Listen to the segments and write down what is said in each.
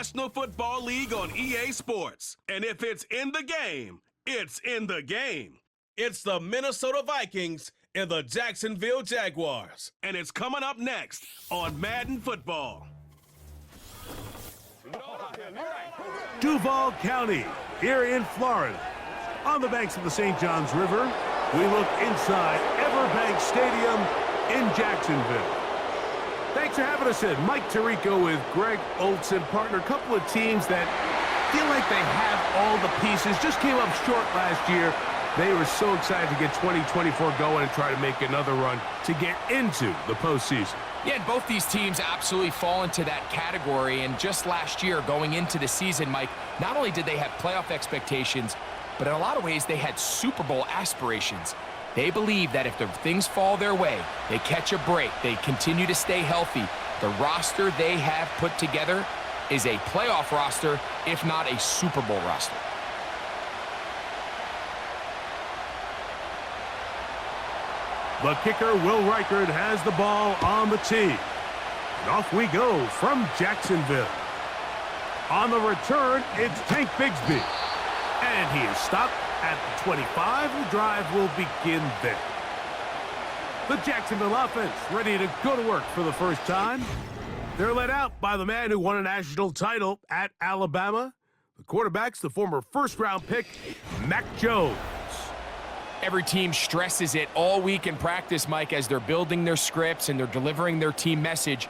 National Football League on EA Sports. And if it's in the game, it's in the game. It's the Minnesota Vikings and the Jacksonville Jaguars. And it's coming up next on Madden Football. Duval County, here in Florida. On the banks of the St. Johns River, we look inside Everbank Stadium in Jacksonville. Thanks for having us in. Mike Tirico with Greg Olson, partner. A couple of teams that feel like they have all the pieces. Just came up short last year. They were so excited to get 2024 going and try to make another run to get into the postseason. Yeah, and both these teams absolutely fall into that category. And just last year, going into the season, Mike, not only did they have playoff expectations, but in a lot of ways, they had Super Bowl aspirations. They believe that if the things fall their way, they catch a break, they continue to stay healthy, the roster they have put together is a playoff roster, if not a Super Bowl roster. The kicker, Will Reichard, has the ball on the tee. And off we go from Jacksonville. On the return, it's Tank Bigsby. And he is stopped at the 25. The drive will begin there. The Jacksonville offense ready to go to work for the first time. They're led out by the man who won a national title at Alabama. The quarterback's the former first-round pick, Mac Jones. Every team stresses it all week in practice, Mike, as they're building their scripts and they're delivering their team message.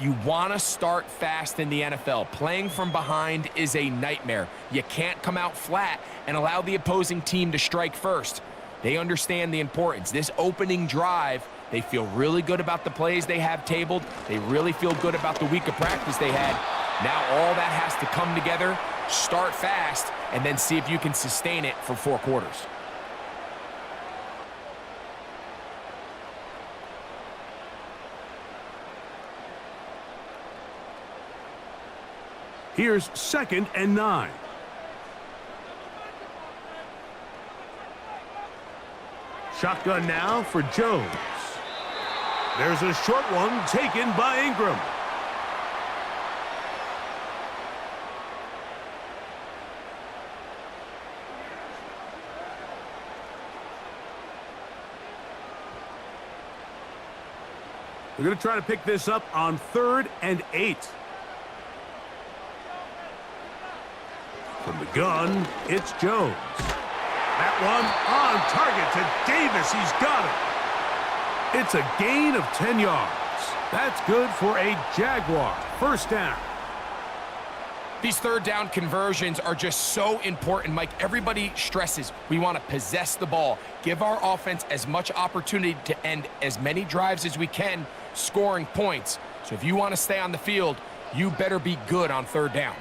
You want to start fast in the NFL. Playing from behind is a nightmare. You can't come out flat and allow the opposing team to strike first. They understand the importance. This opening drive, they feel really good about the plays they have tabled. They really feel good about the week of practice they had. Now all that has to come together, start fast, and then see if you can sustain it for 4 quarters. Here's 2nd and 9. Shotgun now for Jones. There's a short one taken by Ingram. We're going to try to pick this up on 3rd and 8. From the gun, it's Jones. That one on target to Davis. He's got it. It's a gain of 10 yards. That's good for a Jaguar. First down. These 3rd down conversions are just so important, Mike. Everybody stresses we want to possess the ball, give our offense as much opportunity to end as many drives as we can, scoring points. So if you want to stay on the field, you better be good on 3rd down.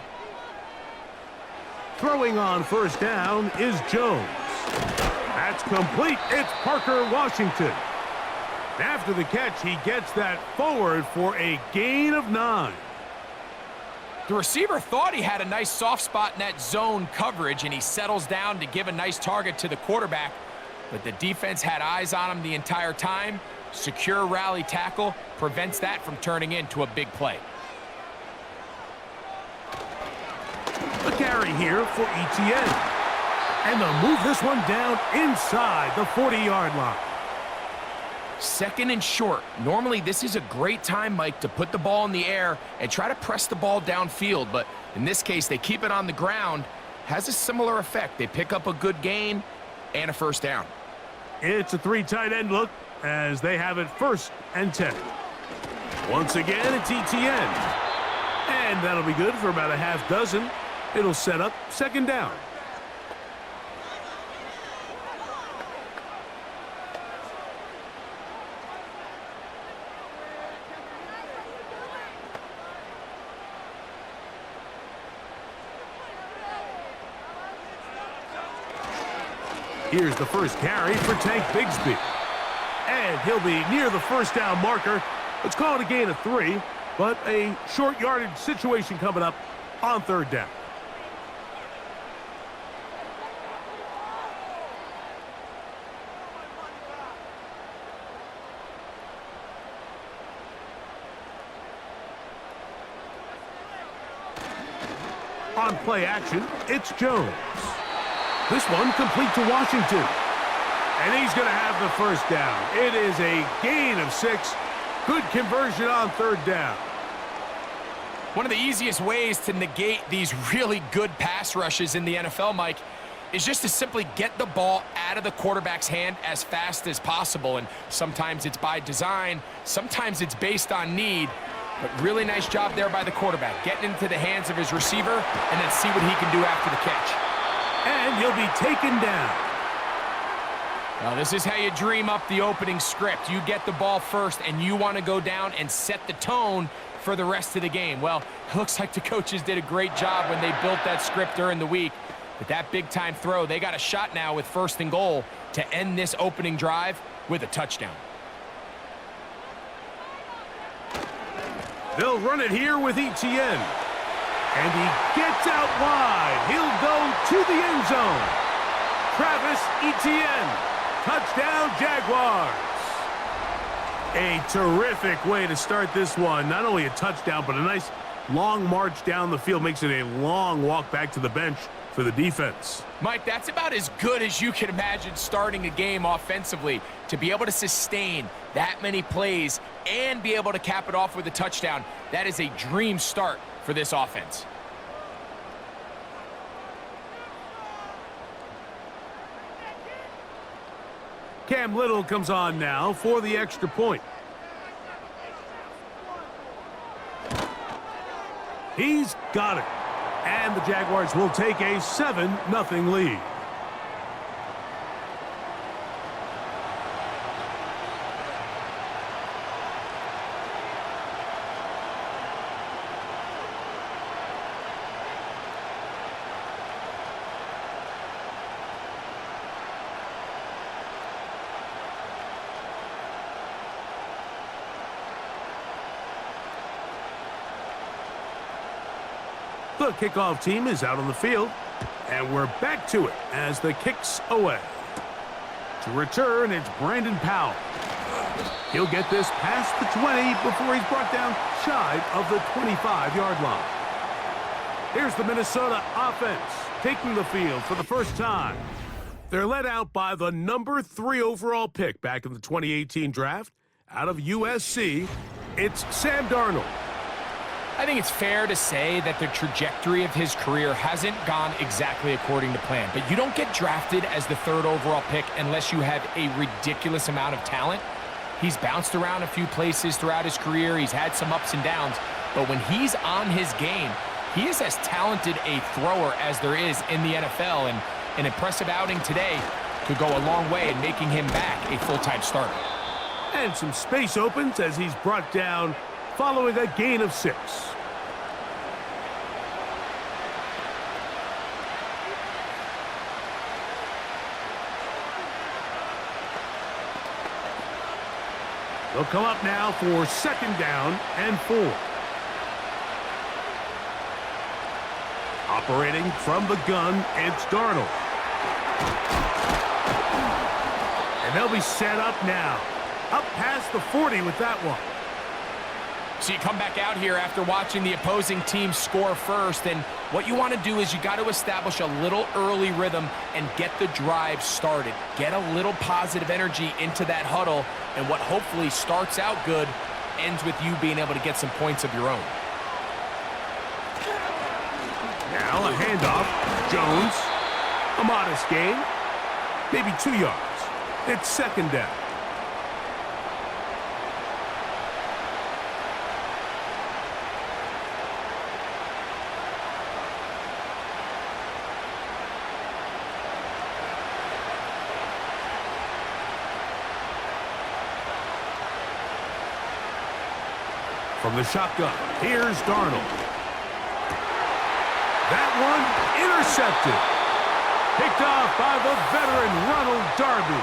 Throwing on first down is Jones. That's complete. It's Parker Washington. After the catch, he gets that forward for a gain of 9. The receiver thought he had a nice soft spot in that zone coverage, and he settles down to give a nice target to the quarterback. But the defense had eyes on him the entire time. Secure rally tackle prevents that from turning into a big play. A carry here for ETN. And they'll move this one down inside the 40-yard line. 2nd and short. Normally, this is a great time, Mike, to put the ball in the air and try to press the ball downfield. But in this case, they keep it on the ground. Has a similar effect. They pick up a good gain and a first down. It's a 3 tight end look as they have it 1st and 10. Once again, it's ETN. And that'll be good for about a half dozen. It'll set up 2nd down. Here's the first carry for Tank Bigsby. And he'll be near the first down marker. Let's call it a gain of 3, but a short yardage situation coming up on 3rd down. On play action, it's Jones. This one complete to Washington. And he's going to have the first down. It is a gain of 6. Good conversion on third down. One of the easiest ways to negate these really good pass rushes in the NFL, Mike, is just to simply get the ball out of the quarterback's hand as fast as possible. And sometimes it's by design, sometimes it's based on need. But really nice job there by the quarterback, getting into the hands of his receiver and then see what he can do after the catch. And he'll be taken down. Now, this is how you dream up the opening script. You get the ball first, and you want to go down and set the tone for the rest of the game. Well, it looks like the coaches did a great job when they built that script during the week. But that big-time throw, they got a shot now with 1st and goal to end this opening drive with a touchdown. They'll run it here with Etienne. And he gets out wide. He'll go to the end zone. Travis Etienne. Touchdown, Jaguars. A terrific way to start this one. Not only a touchdown, but a nice long march down the field. Makes it a long walk back to the bench for the defense. Mike, that's about as good as you can imagine starting a game offensively. To be able to sustain that many plays and be able to cap it off with a touchdown, that is a dream start for this offense. Cam Little comes on now for the extra point. He's got it. And the Jaguars will take a 7-0 lead. The kickoff team is out on the field, and we're back to it as the kick's away. To return, it's Brandon Powell. He'll get this past the 20 before he's brought down shy of the 25-yard line. Here's the Minnesota offense taking the field for the first time. They're led out by the number 3 overall pick back in the 2018 draft out of USC. It's Sam Darnold. I think it's fair to say that the trajectory of his career hasn't gone exactly according to plan. But you don't get drafted as the 3rd overall pick unless you have a ridiculous amount of talent. He's bounced around a few places throughout his career. He's had some ups and downs. But when he's on his game, he is as talented a thrower as there is in the NFL. And an impressive outing today could go a long way in making him back a full-time starter. And some space opens as he's brought down following a gain of 6. They'll come up now for 2nd down and 4. Operating from the gun, it's Darnold. And they'll be set up now. Up past the 40 with that one. So you come back out here after watching the opposing team score first, and what you want to do is you got to establish a little early rhythm and get the drive started. Get a little positive energy into that huddle, and what hopefully starts out good ends with you being able to get some points of your own. Now a handoff. Jones. A modest gain. Maybe 2 yards. It's 2nd down. From the shotgun, here's Darnold. That one intercepted. Picked off by the veteran Ronald Darby.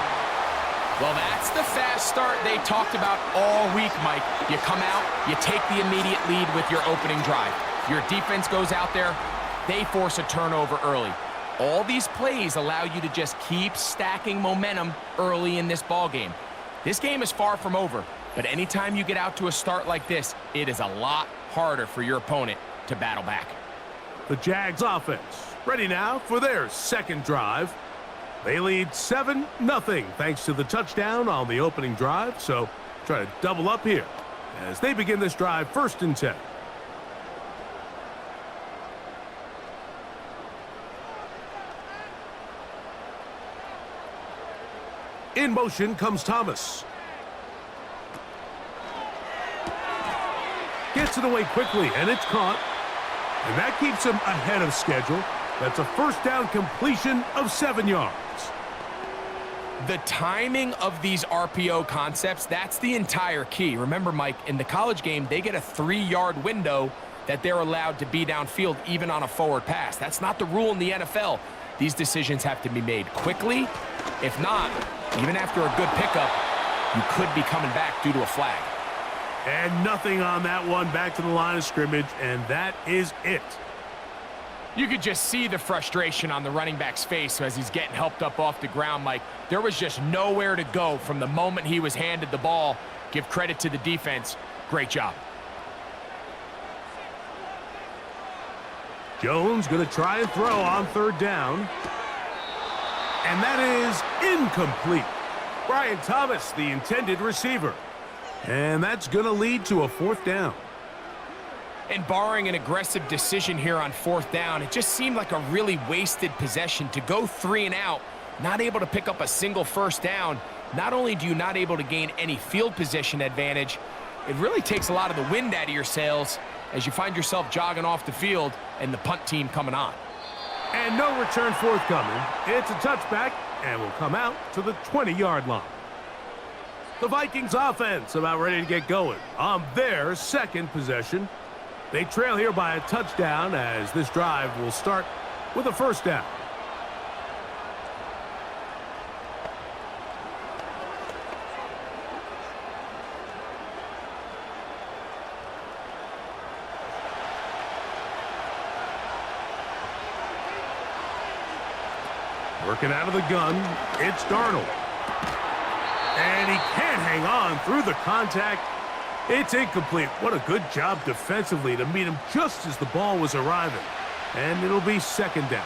Well, that's the fast start they talked about all week, Mike. You come out, you take the immediate lead with your opening drive. Your defense goes out there, they force a turnover early. All these plays allow you to just keep stacking momentum early in this ballgame. This game is far from over. But anytime you get out to a start like this, it is a lot harder for your opponent to battle back. The Jags offense ready now for their second drive. They lead 7-0 thanks to the touchdown on the opening drive, so try to double up here as they begin this drive 1st and 10. In motion comes Thomas. Gets it away quickly, and it's caught. And that keeps him ahead of schedule. That's a 1st down completion of 7 yards. The timing of these RPO concepts, that's the entire key. Remember, Mike, in the college game, they get a 3-yard window that they're allowed to be downfield even on a forward pass. That's not the rule in the NFL. These decisions have to be made quickly. If not, even after a good pickup, you could be coming back due to a flag. And nothing on that one, back to the line of scrimmage, and that is it. You could just see the frustration on the running back's face as he's getting helped up off the ground, Mike. There was just nowhere to go from the moment he was handed the ball. Give credit to the defense. Great job. Jones going to try and throw on 3rd down. And that is incomplete. Brian Thomas, the intended receiver. And that's going to lead to a 4th down. And barring an aggressive decision here on 4th down, it just seemed like a really wasted possession to go 3 and out, not able to pick up a single 1st down. Not only do you not able to gain any field position advantage, it really takes a lot of the wind out of your sails as you find yourself jogging off the field and the punt team coming on. And no return forthcoming. It's a touchback and will come out to the 20-yard line. The Vikings offense about ready to get going on their 2nd possession. They trail here by a touchdown as this drive will start with a 1st down. Working out of the gun, it's Darnold. And he can't hang on through the contact. It's incomplete. What a good job defensively to meet him just as the ball was arriving. And it'll be 2nd down.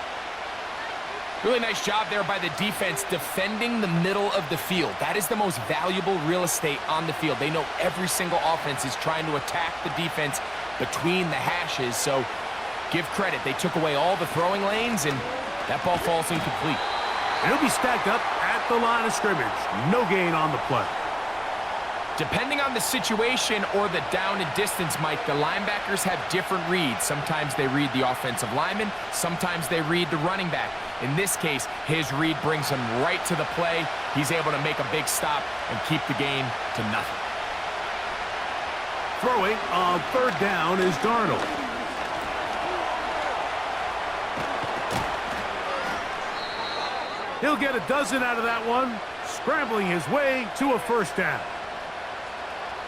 Really nice job there by the defense defending the middle of the field. That is the most valuable real estate on the field. They know every single offense is trying to attack the defense between the hashes. So give credit. They took away all the throwing lanes, and that ball falls incomplete. And he'll be stacked up at the line of scrimmage. No gain on the play. Depending on the situation or the down and distance, Mike, the linebackers have different reads. Sometimes they read the offensive lineman. Sometimes they read the running back. In this case, his read brings him right to the play. He's able to make a big stop and keep the game to nothing. Throwing on 3rd down is Darnold. He'll get a dozen out of that one, scrambling his way to a 1st down.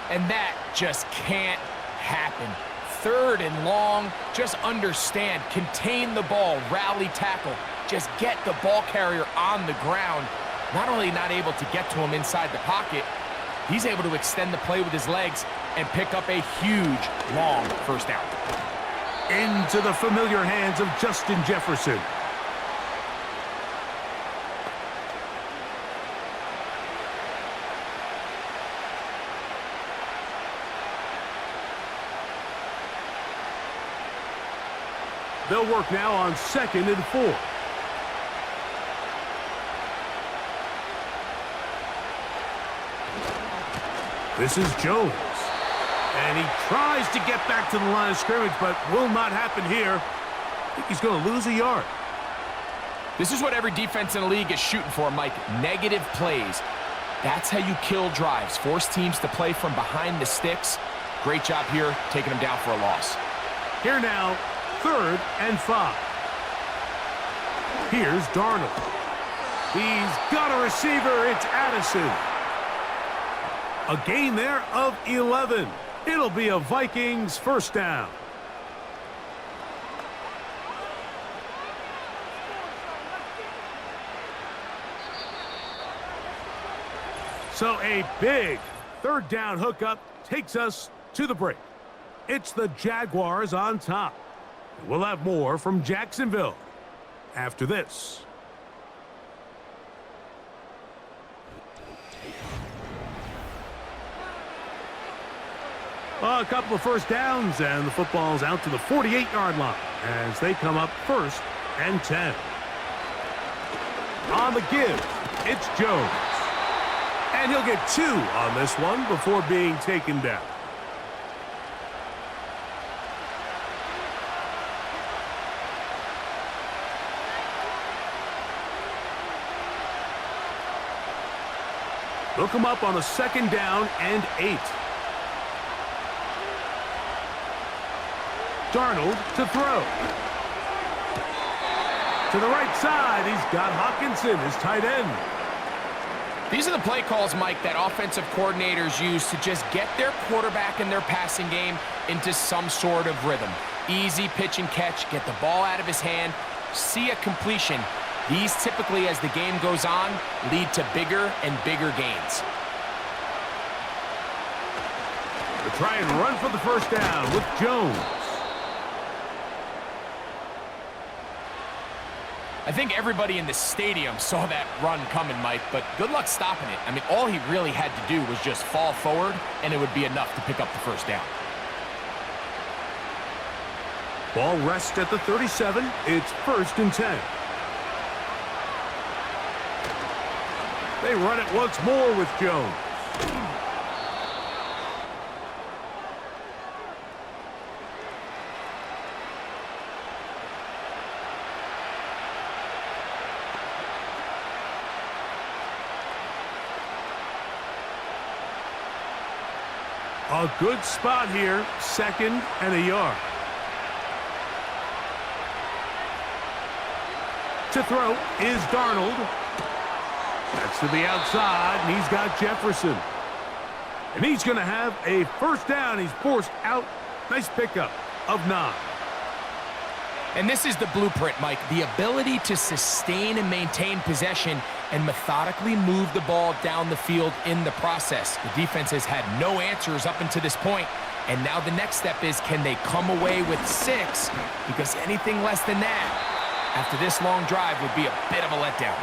And that just can't happen. 3rd and long, just understand, contain the ball, rally tackle, just get the ball carrier on the ground. Not only not able to get to him inside the pocket, he's able to extend the play with his legs and pick up a huge, long 1st down. Into the familiar hands of Justin Jefferson. They'll work now on 2nd and 4. This is Jones. And he tries to get back to the line of scrimmage, but will not happen here. I think he's going to lose a yard. This is what every defense in the league is shooting for, Mike. Negative plays. That's how you kill drives. Force teams to play from behind the sticks. Great job here, taking them down for a loss. Here now, 3rd and 5. Here's Darnold. He's got a receiver. It's Addison. A gain there of 11. It'll be a Vikings 1st down. So a big 3rd down hookup takes us to the break. It's the Jaguars on top. We'll have more from Jacksonville after this. A couple of first downs, and the football's out to the 48-yard line as they come up 1st and 10. On the give, it's Jones. And he'll get 2 on this one before being taken down. They'll come up on a 2nd down and 8. Darnold to throw. To the right side, he's got Hawkinson, his tight end. These are the play calls, Mike, that offensive coordinators use to just get their quarterback and their passing game into some sort of rhythm. Easy pitch and catch, get the ball out of his hand, see a completion. These typically, as the game goes on, lead to bigger and bigger gains. They try and run for the first down with Jones. I think everybody in the stadium saw that run coming, Mike, but good luck stopping it. I mean, all he really had to do was just fall forward, and it would be enough to pick up the first down. Ball rests at the 37. It's 1st and 10. They run it once more with Jones. A good spot here, 2nd and a yard. To throw is Darnold. That's to the outside, and he's got Jefferson. And he's going to have a first down. He's forced out. Nice pickup of 9. And this is the blueprint, Mike. The ability to sustain and maintain possession and methodically move the ball down the field in the process. The defense has had no answers up until this point, and now the next step is, can they come away with 6? Because anything less than that, after this long drive, would be a bit of a letdown.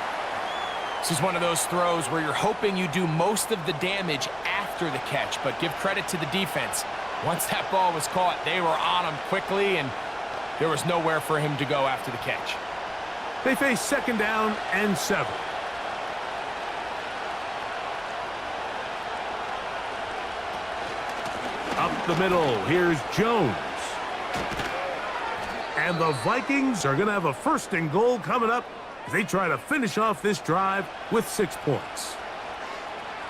This is one of those throws where you're hoping you do most of the damage after the catch, but give credit to the defense. Once that ball was caught, they were on him quickly, and there was nowhere for him to go after the catch. They face 2nd down and 7. Up the middle, here's Jones. And the Vikings are going to have a 1st and goal coming up as they try to finish off this drive with 6 points.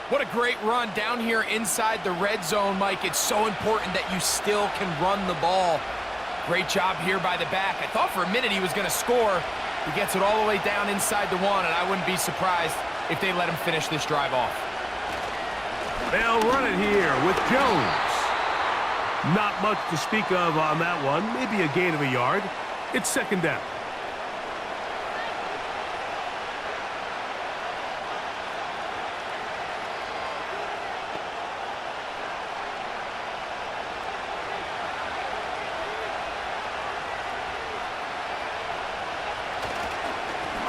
What a great run down here inside the red zone, Mike. It's so important that you still can run the ball. Great job here by the back. I thought for a minute he was going to score. He gets it all the way down inside the 1, and I wouldn't be surprised if they let him finish this drive off. They'll run it here with Jones. Not much to speak of on that one. Maybe a gain of a yard. It's 2nd down.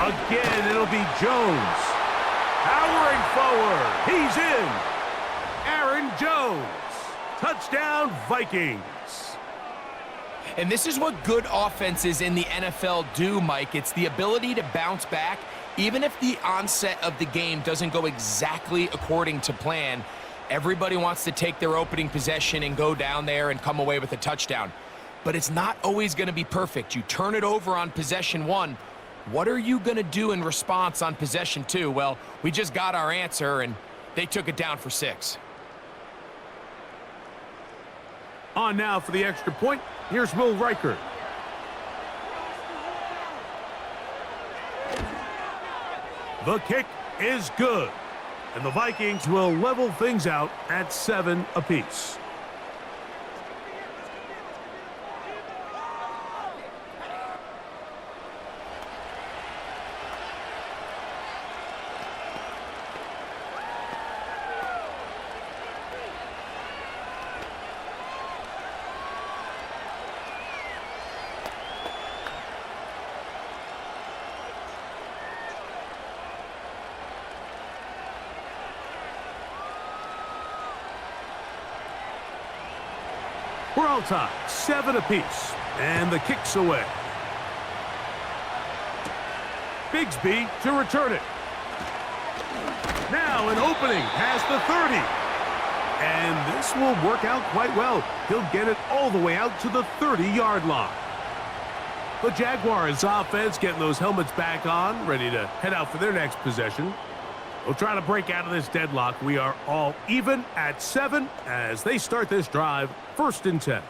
Again, it'll be Jones. Powering forward. He's in. Aaron Jones. Touchdown, Vikings. And this is what good offenses in the NFL do, Mike. It's the ability to bounce back, even if the onset of the game doesn't go exactly according to plan. Everybody wants to take their opening possession and go down there and come away with a touchdown. But it's not always going to be perfect. You turn it over on possession 1. What are you going to do in response on possession 2? Well, we just got our answer, and they took it down for 6. On now for the extra point. Here's Will Reichert. The kick is good, and the Vikings will level things out at 7 apiece. We're all tied, 7 apiece, and the kick's away. Bigsby to return it. Now an opening past the 30. And this will work out quite well. He'll get it all the way out to the 30-yard line. The Jaguars offense getting those helmets back on, ready to head out for their next possession. They'll try to break out of this deadlock. We are all even at 7 as they start this drive, 1st and 10.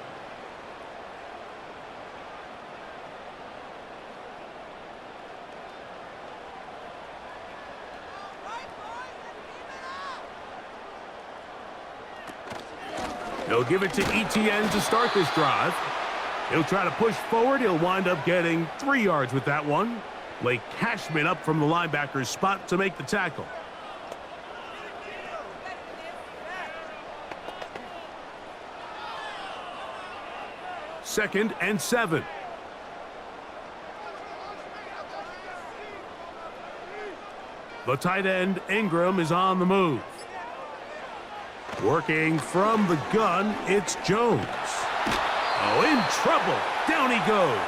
He'll give it to Etienne to start this drive. He'll try to push forward. He'll wind up getting 3 yards with that one. Blake Cashman up from the linebacker's spot to make the tackle. Second and 7. The tight end, Ingram, is on the move. Working from the gun, it's Jones. Oh, in trouble. Down he goes.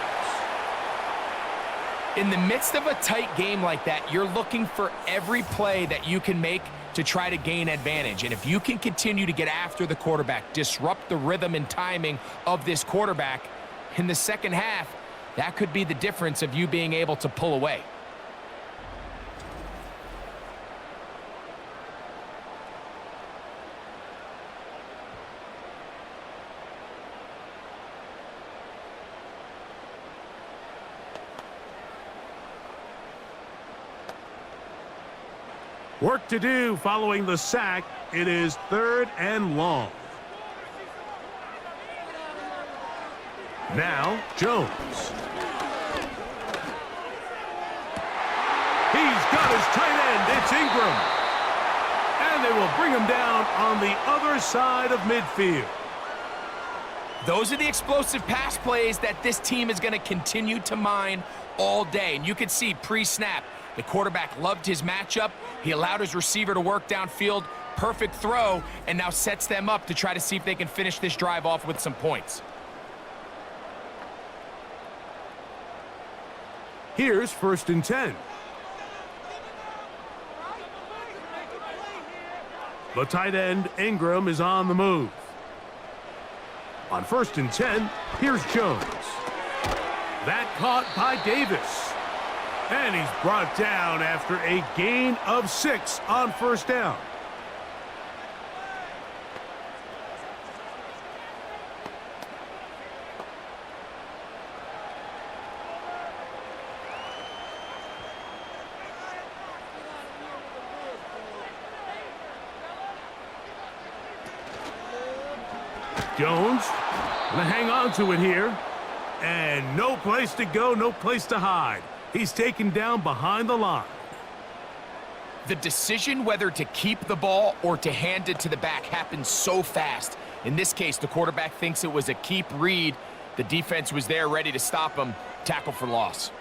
In the midst of a tight game like that, you're looking for every play that you can make to try to gain advantage. And if you can continue to get after the quarterback, disrupt the rhythm and timing of this quarterback in the second half, that could be the difference of you being able to pull away. Work to do following the sack. It is 3rd and long. Now, Jones. He's got his tight end. It's Ingram. And they will bring him down on the other side of midfield. Those are the explosive pass plays that this team is going to continue to mine all day. And you can see pre-snap, the quarterback loved his matchup. He allowed his receiver to work downfield. Perfect throw, and now sets them up to try to see if they can finish this drive off with some points. Here's 1st and 10. The tight end, Ingram, is on the move. On 1st and 10, here's Jones. That caught by Davis. And he's brought down after a gain of 6 on 1st down. Jones gonna hang on to it here. And no place to go, no place to hide. He's taken down behind the line. The decision whether to keep the ball or to hand it to the back happens so fast. In this case, the quarterback thinks it was a keep read. The defense was there ready to stop him. Tackle for loss.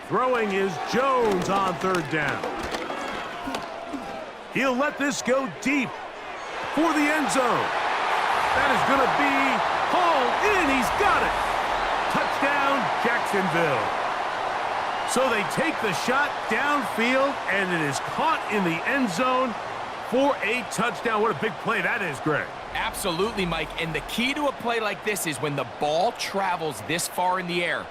Throwing is Jones on 3rd down. He'll let this go deep for the end zone. That is going to be hauled in. He's got it. Touchdown, Jacksonville. So they take the shot downfield, and it is caught in the end zone for a touchdown. What a big play that is, Greg. Absolutely, Mike. And the key to a play like this is when the ball travels this far in the air,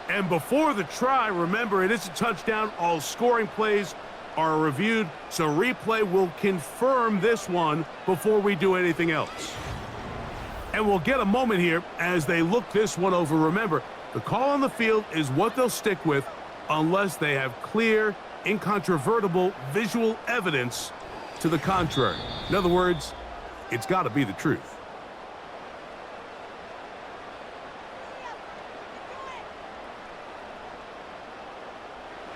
and before the try, remember, it is a touchdown. All scoring plays are reviewed, so replay will confirm this one before we do anything else. And we'll get a moment here as they look this one over. Remember, the call on the field is what they'll stick with unless they have clear, incontrovertible visual evidence to the contrary. In other words, it's got to be the truth.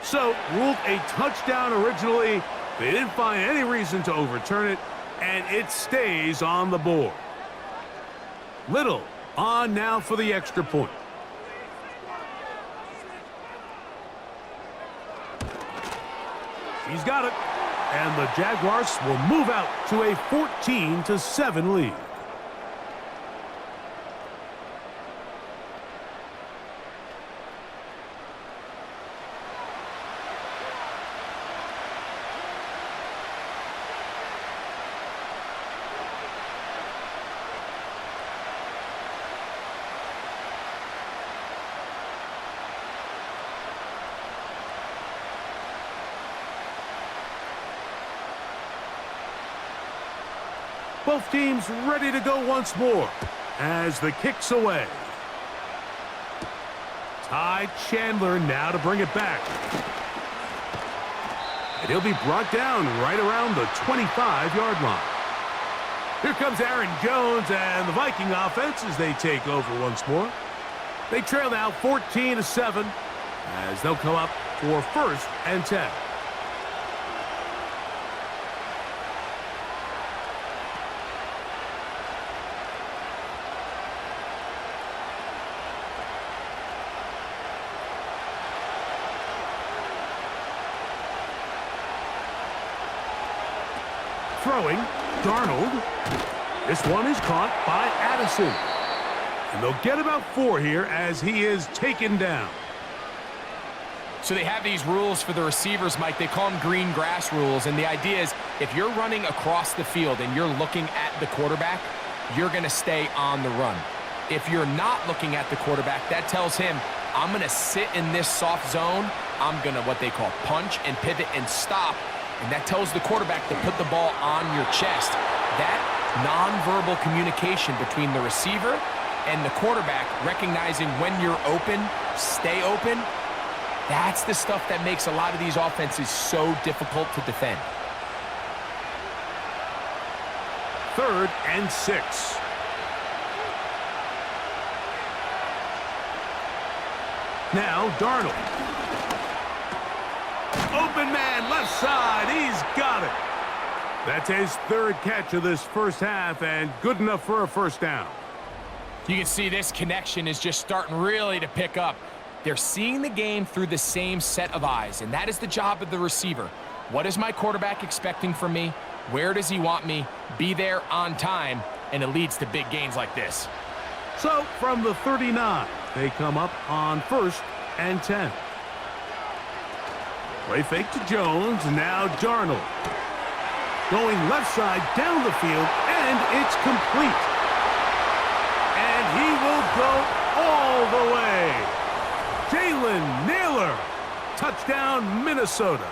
So, ruled a touchdown originally. They didn't find any reason to overturn it, and it stays on the board. Little on now for the extra point. He's got it. and the Jaguars will move out to a 14-7 lead. Both teams ready to go once more as the kick's away. Ty Chandler now to bring it back. And he'll be brought down right around the 25-yard line. Here comes Aaron Jones and the Viking offense as they take over once more. They trail now 14-7 as they'll come up for 1st and 10. Throwing, Darnold. This one is caught by Addison. And they'll get about 4 here as he is taken down. So they have these rules for the receivers, Mike. They call them green grass rules. And the idea is if you're running across the field and you're looking at the quarterback, you're going to stay on the run. If you're not looking at the quarterback, that tells him, I'm going to sit in this soft zone. I'm going to what they call punch and pivot and stop. And that tells the quarterback to put the ball on your chest. That nonverbal communication between the receiver and the quarterback, recognizing when you're open, stay open, that's the stuff that makes a lot of these offenses so difficult to defend. 3rd and 6. Now Darnold. Open man, left side, he's got it. That's his 3rd catch of this first half and good enough for a 1st down. You can see this connection is just starting really to pick up. They're seeing the game through the same set of eyes, and that is the job of the receiver. What is my quarterback expecting from me? Where does he want me? Be there on time, and it leads to big gains like this. So from the 39, they come up on 1st and 10. Play fake to Jones, now Darnold. Going left side down the field, and it's complete. And he will go all the way. Jalen Naylor, touchdown Minnesota.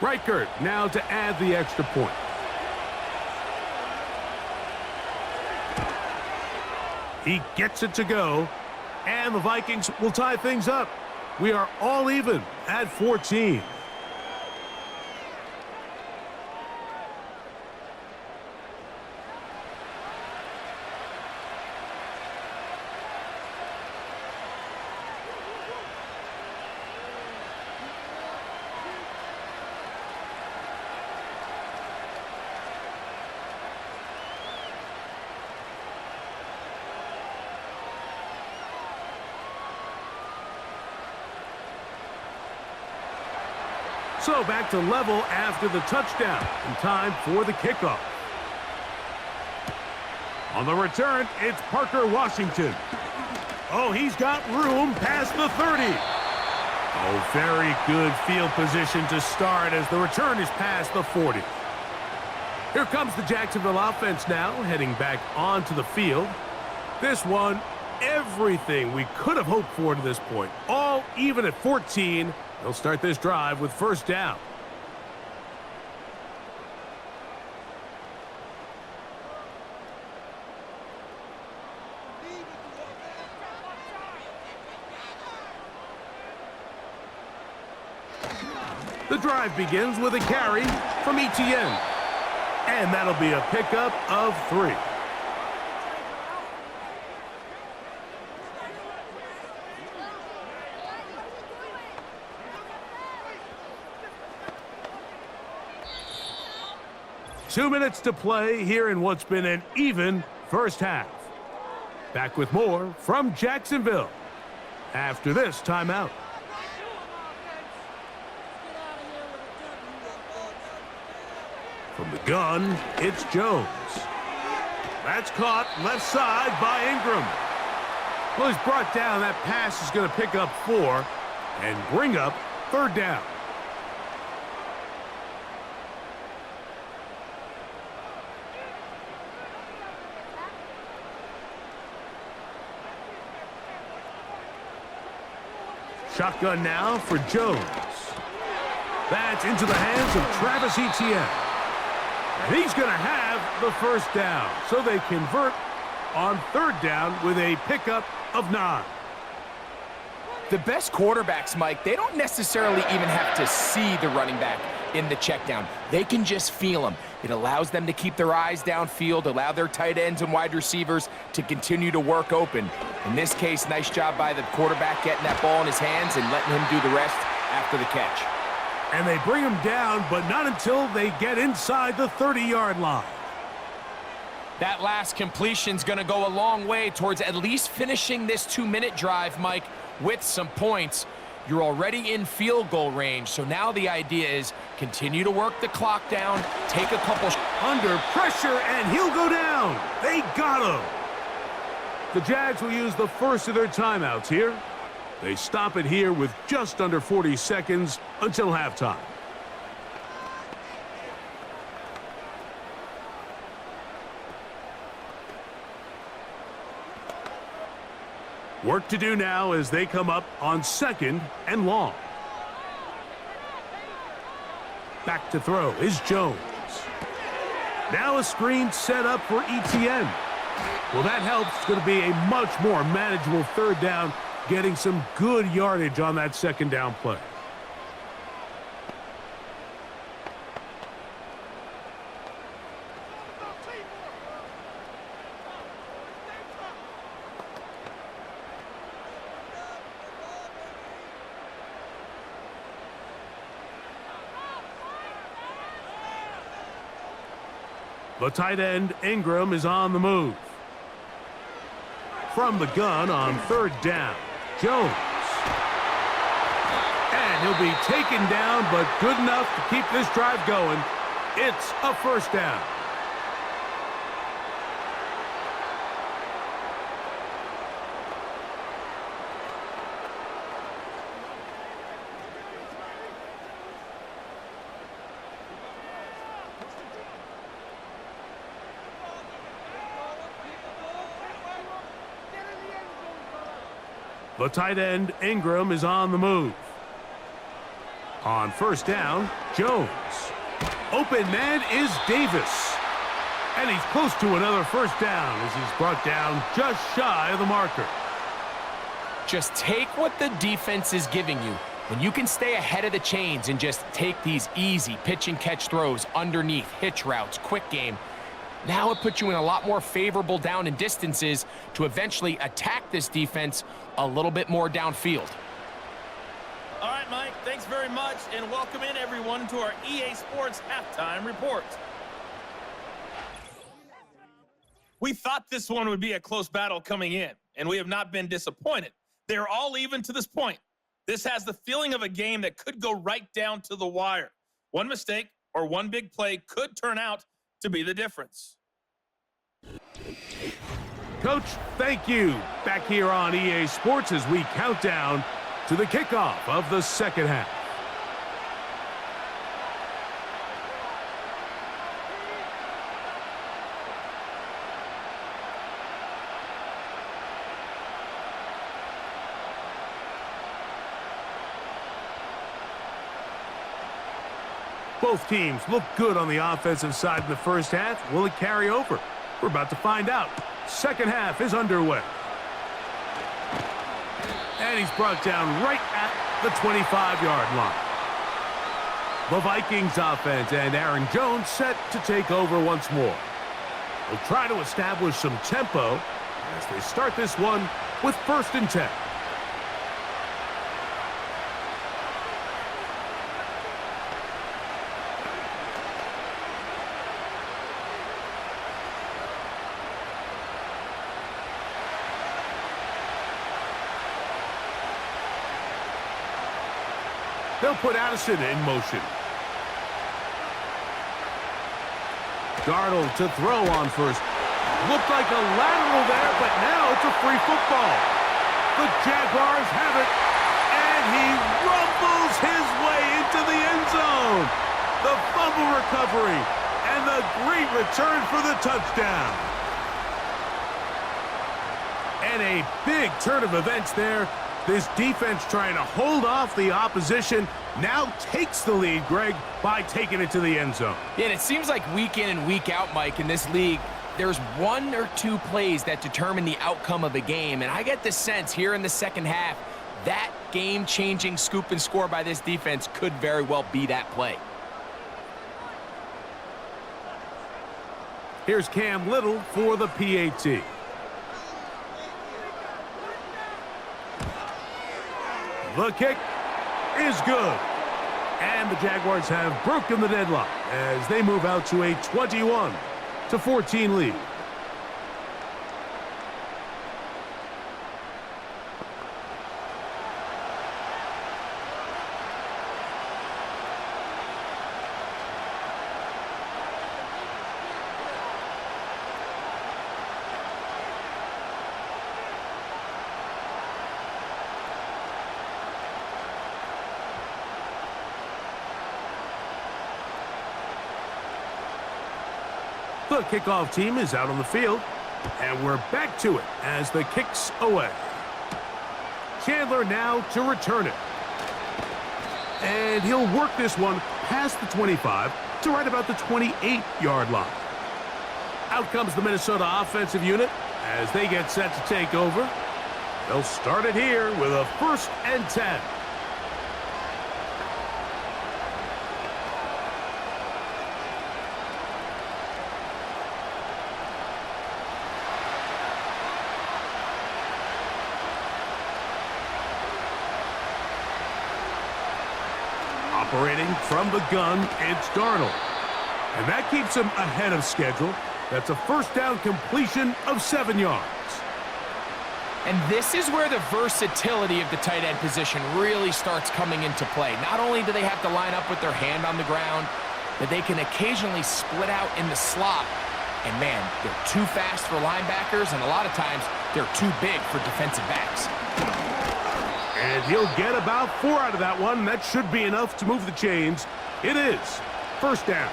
Reichert now to add the extra point. He gets it to go, and the Vikings will tie things up. We are all even at 14. So back to level after the touchdown, and time for the kickoff. On the return, it's Parker Washington. Oh, he's got room past the 30. Oh, very good field position to start as the return is past the 40. Here comes the Jacksonville offense now, heading back onto the field. This one, everything we could have hoped for to this point. All even at 14. They'll start this drive with 1st down. The drive begins with a carry from Etienne. And that'll be a pickup of 3. Two minutes to play here in what's been an even first half. Back with more from Jacksonville after this timeout. From the gun, it's Jones. That's caught left side by Ingram. Well, he's brought down. That pass is going to pick up 4 and bring up 3rd down. Shotgun now for Jones. That's into the hands of Travis Etienne. And he's going to have the 1st down. So they convert on 3rd down with a pickup of 9. The best quarterbacks, Mike, they don't necessarily even have to see the running back in the check down. They can just feel him. It allows them to keep their eyes downfield, allow their tight ends and wide receivers to continue to work open. In this case, nice job by the quarterback getting that ball in his hands and letting him do the rest after the catch. And they bring him down, but not until they get inside the 30-yard line. That last completion's going to go a long way towards at least finishing this 2-minute drive, Mike, with some points. You're already in field goal range, so now the idea is continue to work the clock down, take a couple... Under pressure, and he'll go down. They got him. The Jags will use the first of their timeouts here. They stop it here with just under 40 seconds until halftime. Work to do now as they come up on 2nd and long. Back to throw is Jones. Now a screen set up for Etienne. Well, that helps. It's going to be a much more manageable 3rd down, getting some good yardage on that 2nd down play. The tight end, Ingram, is on the move. From the gun on 3rd down, Jones. And he'll be taken down, but good enough to keep this drive going. It's a 1st down. The tight end, Ingram, is on the move. On 1st down, Jones. Open man is Davis. And he's close to another 1st down as he's brought down just shy of the marker. Just take what the defense is giving you. When you can stay ahead of the chains and just take these easy pitch and catch throws underneath, hitch routes, quick game, now it puts you in a lot more favorable down and distances to eventually attack this defense a little bit more downfield. All right, Mike, thanks very much, and welcome in everyone to our EA Sports Halftime Report. We thought this one would be a close battle coming in, and we have not been disappointed. They're all even to this point. This has the feeling of a game that could go right down to the wire. One mistake or one big play could turn out to be the difference. Coach, thank you. Back here on EA Sports as we count down to the kickoff of the 2nd half. Both teams look good on the offensive side in the 1st half. Will it carry over? We're about to find out. 2nd half is underway. And he's brought down right at the 25-yard line. The Vikings offense and Aaron Jones set to take over once more. They'll try to establish some tempo as they start this one with 1st and 10. They'll put Addison in motion. Darnold to throw on first. Looked like a lateral there, but now it's a free football. The Jaguars have it, and he rumbles his way into the end zone. The fumble recovery, and the great return for the touchdown. And a big turn of events there. This defense trying to hold off the opposition now takes the lead, Greg, by taking it to the end zone. Yeah, and it seems like week in and week out, Mike, in this league, there's 1 or 2 plays that determine the outcome of a game. And I get the sense here in the second half, that game-changing scoop and score by this defense could very well be that play. Here's Cam Little for the PAT. The kick is good. And the Jaguars have broken the deadlock as they move out to a 21-14 lead. The kickoff team is out on the field, and we're back to it as the kick's away. Chandler now to return it. And he'll work this one past the 25 to right about the 28-yard line. Out comes the Minnesota offensive unit as they get set to take over. They'll start it here with a 1st and 10. Operating from the gun, it's Darnold. And that keeps him ahead of schedule. That's a 1st down completion of 7 yards. And this is where the versatility of the tight end position really starts coming into play. Not only do they have to line up with their hand on the ground, but they can occasionally split out in the slot. And man, they're too fast for linebackers, and a lot of times they're too big for defensive backs. And he'll get about 4 out of that one. That should be enough to move the chains. It is 1st down.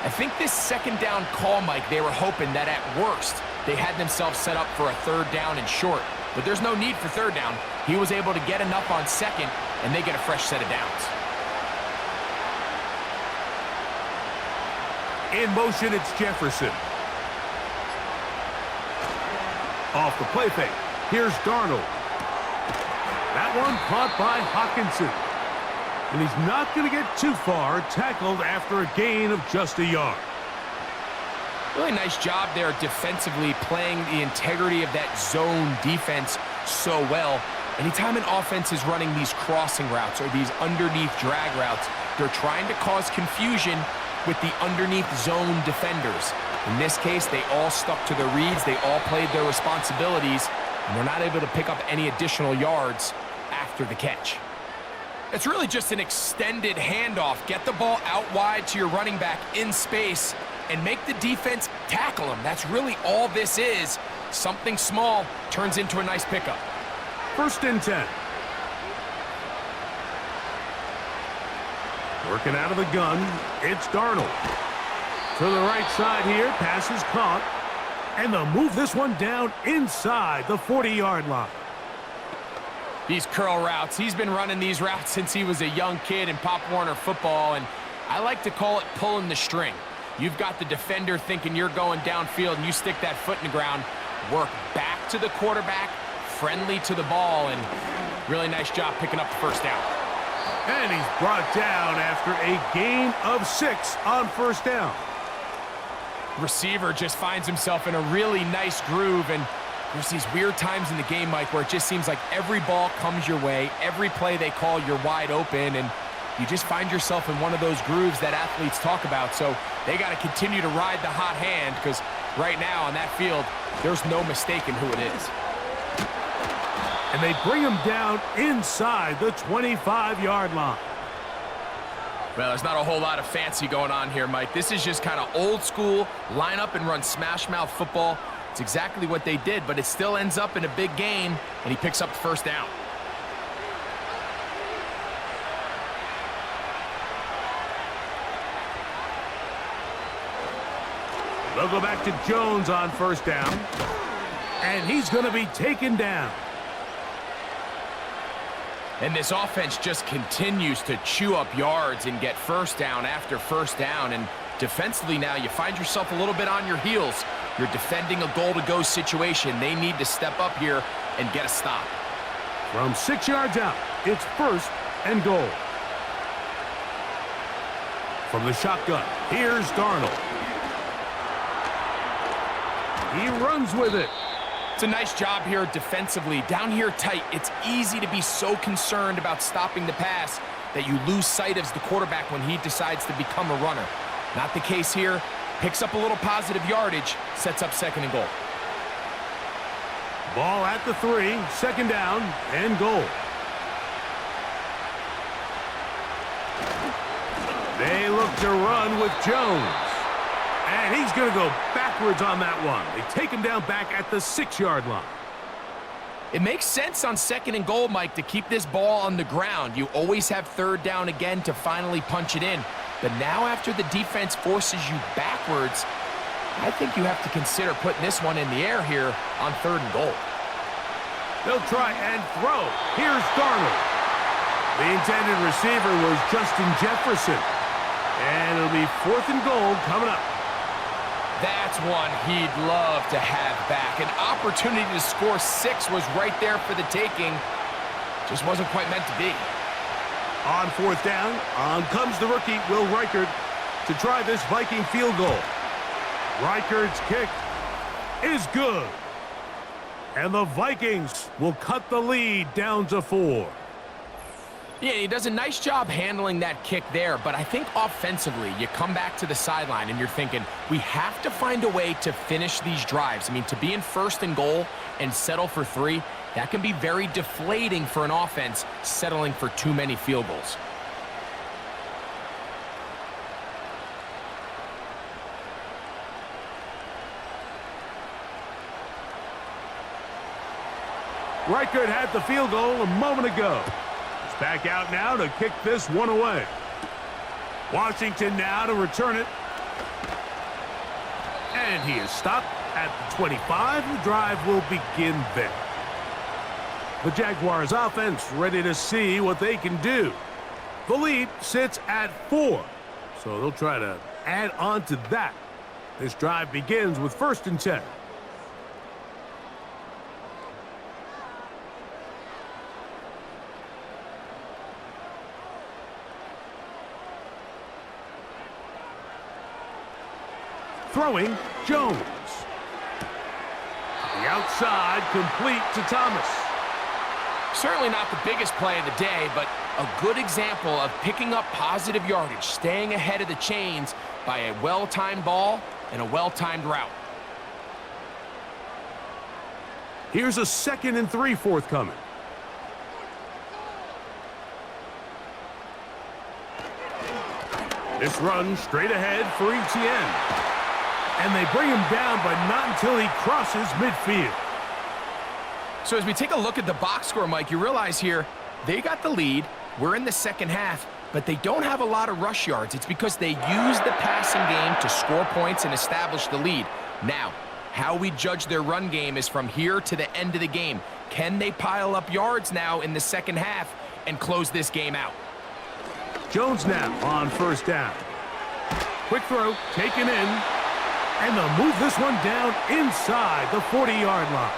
I think this 2nd down call, Mike, they were hoping that at worst they had themselves set up for a 3rd down and short. But there's no need for 3rd down. He was able to get enough on 2nd, and they get a fresh set of downs. In motion, it's Jefferson. Off the play fake. Here's Darnold. That one caught by Hawkinson. And he's not going to get too far, tackled after a gain of just a yard. Really nice job there defensively, playing the integrity of that zone defense so well. Anytime an offense is running these crossing routes or these underneath drag routes, they're trying to cause confusion with the underneath zone defenders. In this case, they all stuck to their reads, they all played their responsibilities, and they're not able to pick up any additional yards after the catch. It's really just an extended handoff. Get the ball out wide to your running back in space and make the defense tackle him. That's really all this is. Something small turns into a nice pickup. 1st and 10. Working out of the gun, it's Darnold. To the right side here, pass is caught. And they'll move this one down inside the 40-yard line. These curl routes, he's been running these routes since he was a young kid in Pop Warner football, and I like to call it pulling the string. You've got the defender thinking you're going downfield, and you stick that foot in the ground, work back to the quarterback, friendly to the ball, and really nice job picking up the 1st down. And he's brought down after a gain of 6 on first down. Receiver just finds himself in a really nice groove, and there's these weird times in the game, Mike, where it just seems like every ball comes your way, every play they call, you're wide open, and you just find yourself in one of those grooves that athletes talk about. So they got to continue to ride the hot hand, because right now on that field, there's no mistaking who it is. And they bring him down inside the 25-yard line. Well, there's not a whole lot of fancy going on here, Mike. This is just kind of old school, line up and run smash mouth football. It's exactly what they did, but it still ends up in a big game, and he picks up the first down. They'll go back to Jones on first down, and he's going to be taken down. And this offense just continues to chew up yards and get first down after first down. And defensively now, you find yourself a little bit on your heels. You're defending a goal-to-go situation. They need to step up here and get a stop. From 6 yards out, it's first and goal. From the shotgun, here's Darnold. He runs with it. It's a nice job here defensively. Down here tight, it's easy to be so concerned about stopping the pass that you lose sight of the quarterback when he decides to become a runner. Not the case here. Picks up a little positive yardage, sets up second and goal. Ball at the 3, second down and goal. They look to run with Jones. And he's going to go backwards on that one. They take him down back at the 6-yard line. It makes sense on second and goal, Mike, to keep this ball on the ground. You always have third down again to finally punch it in. But now after the defense forces you backwards, I think you have to consider putting this one in the air here on third and goal. They'll try and throw. Here's Darnold. The intended receiver was Justin Jefferson. And it'll be fourth and goal coming up. That's one he'd love to have back. An opportunity to score 6 was right there for the taking. Just wasn't quite meant to be. On fourth down, on comes the rookie, Will Reichard, to try this Viking field goal. Reichard's kick is good. And the Vikings will cut the lead down to 4. Yeah, he does a nice job handling that kick there, but I think offensively, you come back to the sideline and you're thinking, we have to find a way to finish these drives. I mean, to be in first and goal and settle for 3, that can be very deflating for an offense settling for too many field goals. Reichard had the field goal a moment ago. Back out now to kick this one away. Washington now to return it. And he is stopped at the 25. The drive will begin there. The Jaguars offense ready to see what they can do. The lead sits at 4. So they'll try to add on to that. This drive begins with first and 10. Throwing, Jones. The outside, complete to Thomas. Certainly not the biggest play of the day, but a good example of picking up positive yardage, staying ahead of the chains by a well-timed ball and a well-timed route. Here's a 2nd and 3 forthcoming. This run straight ahead for Etienne. And they bring him down, but not until he crosses midfield. So as we take a look at the box score, Mike, you realize here, they got the lead. We're in the second half, but they don't have a lot of rush yards. It's because they use the passing game to score points and establish the lead. Now, how we judge their run game is from here to the end of the game. Can they pile up yards now in the second half and close this game out? Jones now on first down. Quick throw, taken in. And they'll move this one down inside the 40-yard line.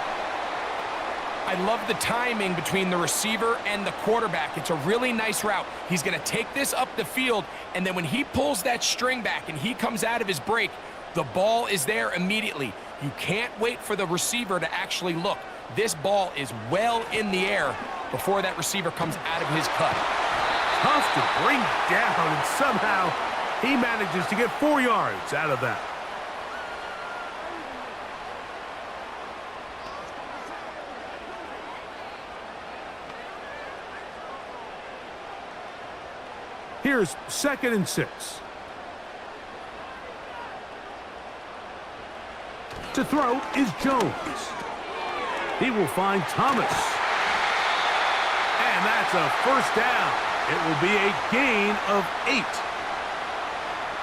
I love the timing between the receiver and the quarterback. It's a really nice route. He's going to take this up the field, and then when he pulls that string back and he comes out of his break, the ball is there immediately. You can't wait for the receiver to actually look. This ball is well in the air before that receiver comes out of his cut. Tough to bring down, and somehow he manages to get 4 yards out of that. Here's 2nd and 6. To throw is Jones. He will find Thomas. And that's a first down. It will be a gain of 8.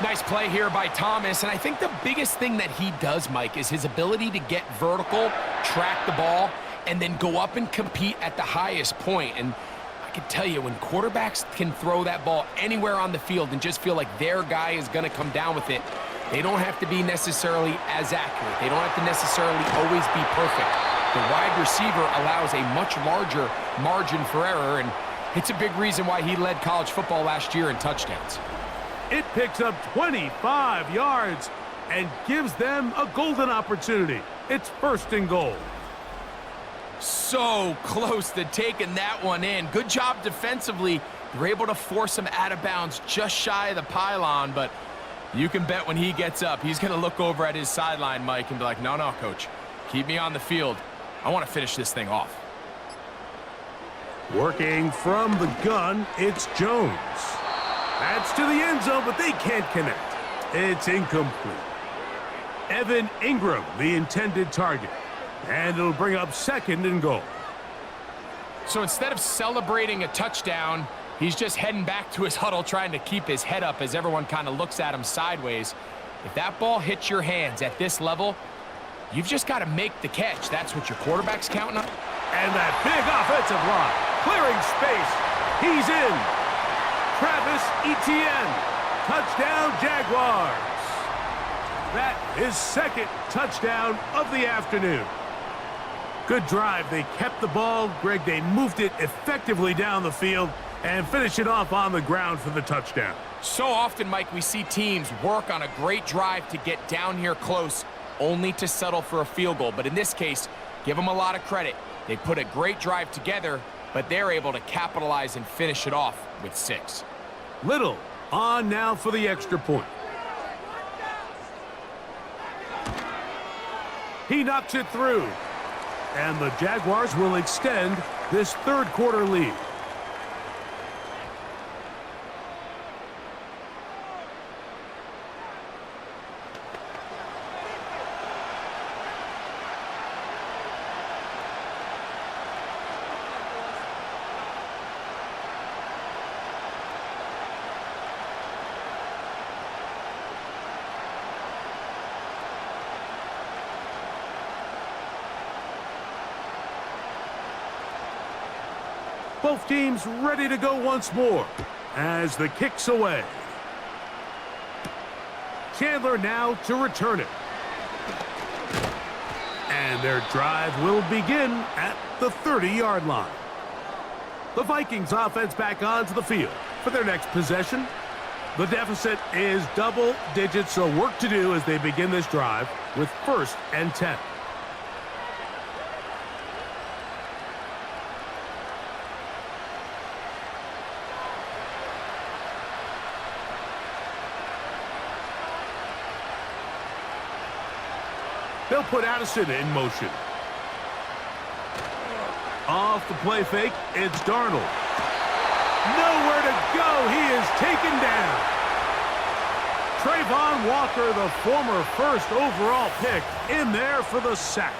Nice play here by Thomas, and I think the biggest thing that he does, Mike, is his ability to get vertical, track the ball, and then go up and compete at the highest point. And I can tell you, when quarterbacks can throw that ball anywhere on the field and just feel like their guy is going to come down with it, they don't have to be necessarily as accurate. They don't have to necessarily always be perfect. The wide receiver allows a much larger margin for error, and it's a big reason why he led college football last year in touchdowns. It picks up 25 yards and gives them a golden opportunity. It's 1st and goal. So close to taking that one in. Good job defensively. They're able to force him out of bounds just shy of the pylon, but you can bet when he gets up, he's going to look over at his sideline, Mike, and be like, no, coach, keep me on the field. I want to finish this thing off. Working from the gun, it's Jones. That's to the end zone, but they can't connect. It's incomplete. Evan Ingram, the intended target. And it'll bring up 2nd and goal. So instead of celebrating a touchdown, he's just heading back to his huddle trying to keep his head up as everyone kind of looks at him sideways. If that ball hits your hands at this level, you've just got to make the catch. That's what your quarterback's counting on. And that big offensive line, clearing space. He's in. Travis Etienne. Touchdown, Jaguars. That is 2nd touchdown of the afternoon. Good drive. They kept the ball. Greg, they moved it effectively down the field and finished it off on the ground for the touchdown. So often, Mike, we see teams work on a great drive to get down here close, only to settle for a field goal. But in this case, give them a lot of credit. They put a great drive together, but they're able to capitalize and finish it off with 6. Little on now for the extra point. He knocks it through. And the Jaguars will extend this 3rd quarter lead. Both teams ready to go once more as the kick's away. Chandler now to return it. And their drive will begin at the 30-yard line. The Vikings offense back onto the field for their next possession. The deficit is double digits, so work to do as they begin this drive with 1st and 10. They'll put Addison in motion. Off the play fake, it's Darnold. Nowhere to go. He is taken down. Trayvon Walker, the former 1st overall pick, in there for the sack.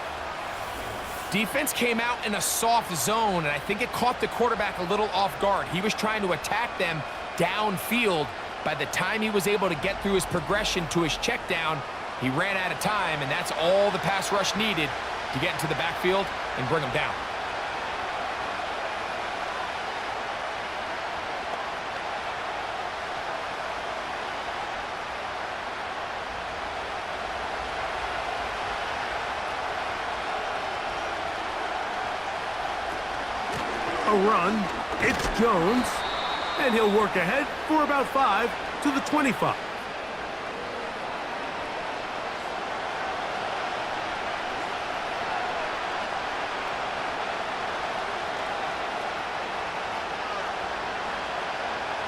Defense came out in a soft zone, and I think it caught the quarterback a little off guard. He was trying to attack them downfield. By the time he was able to get through his progression to his check down, he ran out of time, and that's all the pass rush needed to get into the backfield and bring him down. a run. It's Jones, and he'll work ahead for about 5 to the 25.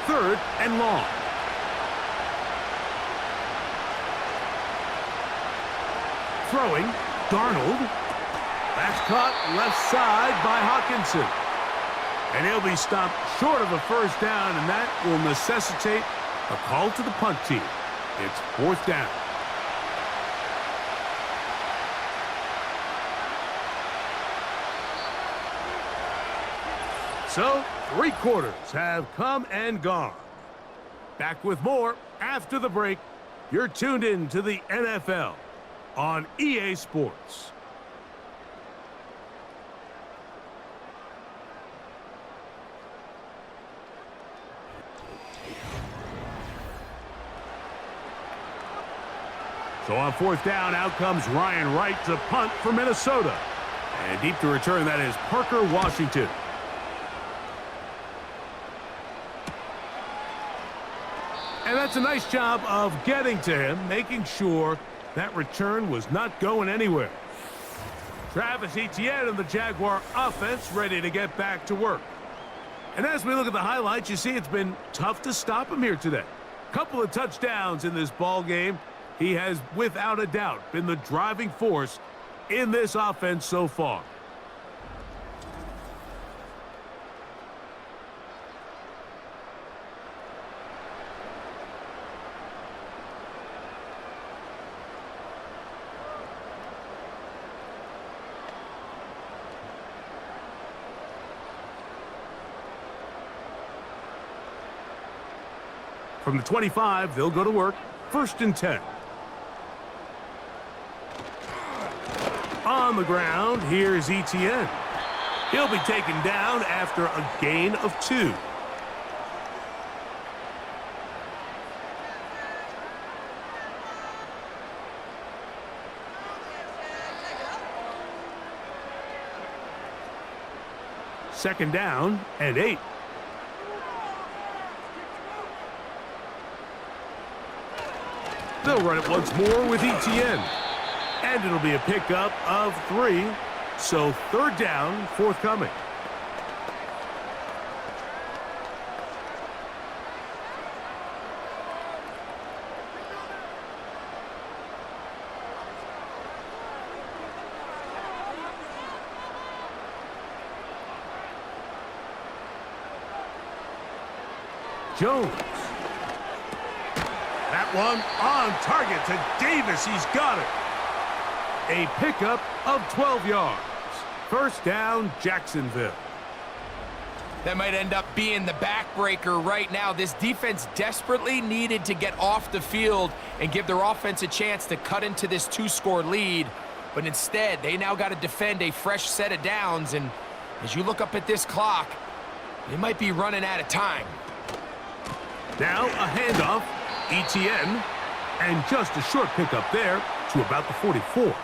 Third and long. Throwing, Darnold. That's caught left side by Hawkinson. And he'll be stopped short of a first down, and that will necessitate a call to the punt team. It's fourth down. So, 3 quarters have come and gone. Back with more after the break. You're tuned in to the NFL on EA Sports. So on fourth down, out comes Ryan Wright to punt for Minnesota. And deep to return, that is Parker Washington. And that's a nice job of getting to him, making sure that return was not going anywhere. Travis Etienne and the Jaguar offense ready to get back to work. And as we look at the highlights, you see it's been tough to stop him here today. Couple of touchdowns in this ball game. He has, without a doubt, been the driving force in this offense so far. From the 25, they'll go to work. First and 10. On the ground, here's Etienne. He'll be taken down after a gain of 2. Second down and 8. They'll run it once more with Etienne. And it'll be a pickup of 3. So third down, forthcoming. Jones. That one on target to Davis. He's got it. A pickup of 12 yards. First down, Jacksonville. That might end up being the backbreaker right now. This defense desperately needed to get off the field and give their offense a chance to cut into this 2-score lead. But instead, they now got to defend a fresh set of downs. And as you look up at this clock, they might be running out of time. Now a handoff, Etienne, and just a short pickup there to about the 44.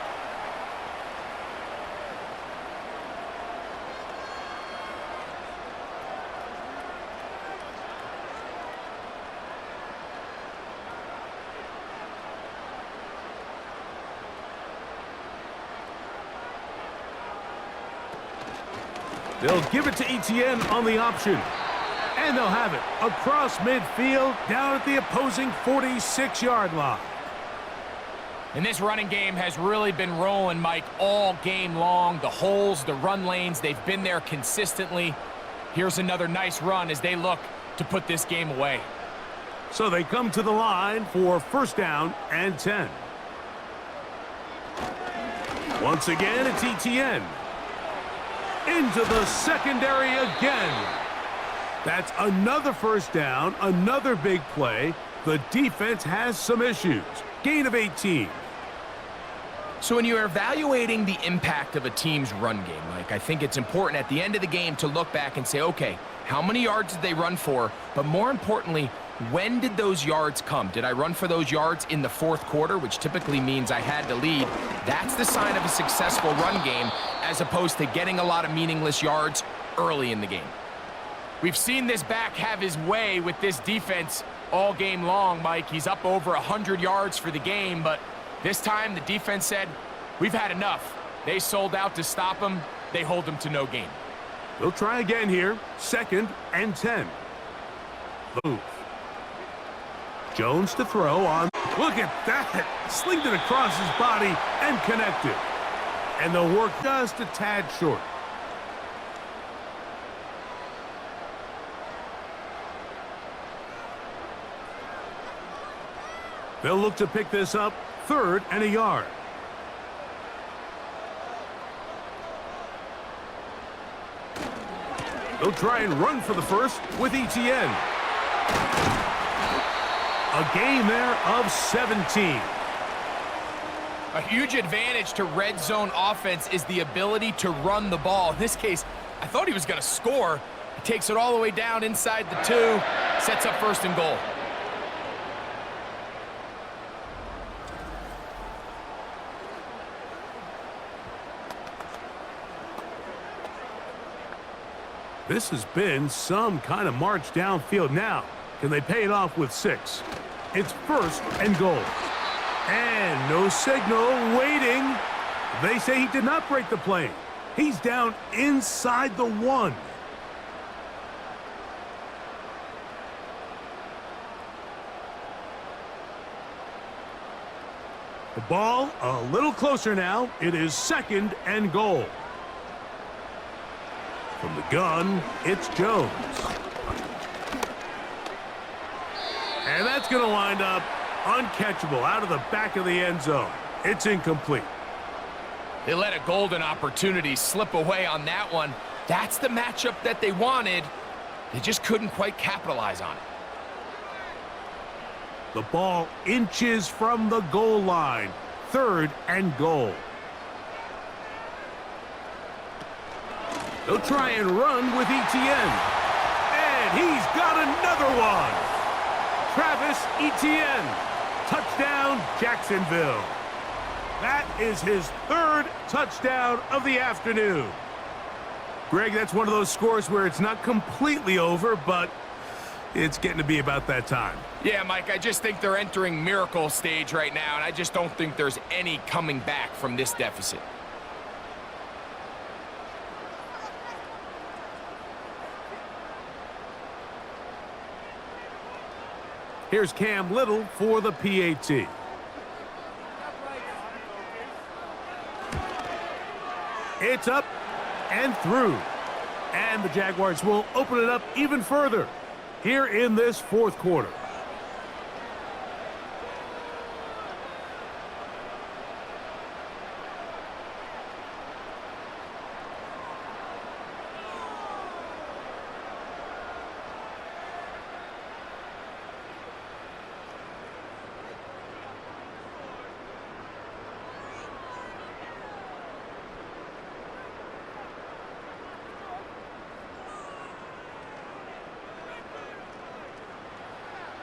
They'll give it to Etienne on the option. And they'll have it across midfield down at the opposing 46-yard line. And this running game has really been rolling, Mike, all game long. The holes, the run lanes, they've been there consistently. Here's another nice run as they look to put this game away. So they come to the line for first down and 10. Once again, it's Etienne. Into the secondary again. That's another first down, another big play. The defense has some issues. Gain of 18. So when you're evaluating the impact of a team's run game, Mike, I think it's important at the end of the game to look back and say, okay, how many yards did they run for? But more importantly, when did those yards come? Did I run for those yards in the fourth quarter, which typically means I had to lead? That's the sign of a successful run game, as opposed to getting a lot of meaningless yards early in the game. We've seen this back have his way with this defense all game long, Mike. He's up over 100 yards for the game, but this time the defense said, we've had enough. They sold out to stop him. They hold him to no gain. They'll try again here. 2nd and 10. Move. Jones to throw on. Look at that. Slinged it across his body and connected. And the work just a tad short. They'll look to pick this up. 3rd and a yard. They'll try and run for the first with ETN. A gain there of 17. A huge advantage to red zone offense is the ability to run the ball. In this case, I thought he was going to score. He takes it all the way down inside the 2, sets up 1st and goal. This has been some kind of march downfield now. Can they pay it off with 6? It's 1st and goal. And no signal, waiting. They say he did not break the plane. He's down inside the 1. The ball a little closer now. It is 2nd and goal. From the gun, it's Jones. And that's going to wind up uncatchable out of the back of the end zone. It's incomplete. They let a golden opportunity slip away on that one. That's the matchup that they wanted. They just couldn't quite capitalize on it. The ball inches from the goal line. 3rd and goal. They'll try and run with ETN. And he's got another one. Travis Etienne. Touchdown, Jacksonville. That is his 3rd touchdown of the afternoon. Greg, that's one of those scores where it's not completely over, but it's getting to be about that time. Yeah, Mike, I just think they're entering miracle stage right now, and I just don't think there's any coming back from this deficit. Here's Cam Little for the PAT. It's up and through. And the Jaguars will open it up even further here in this 4th quarter.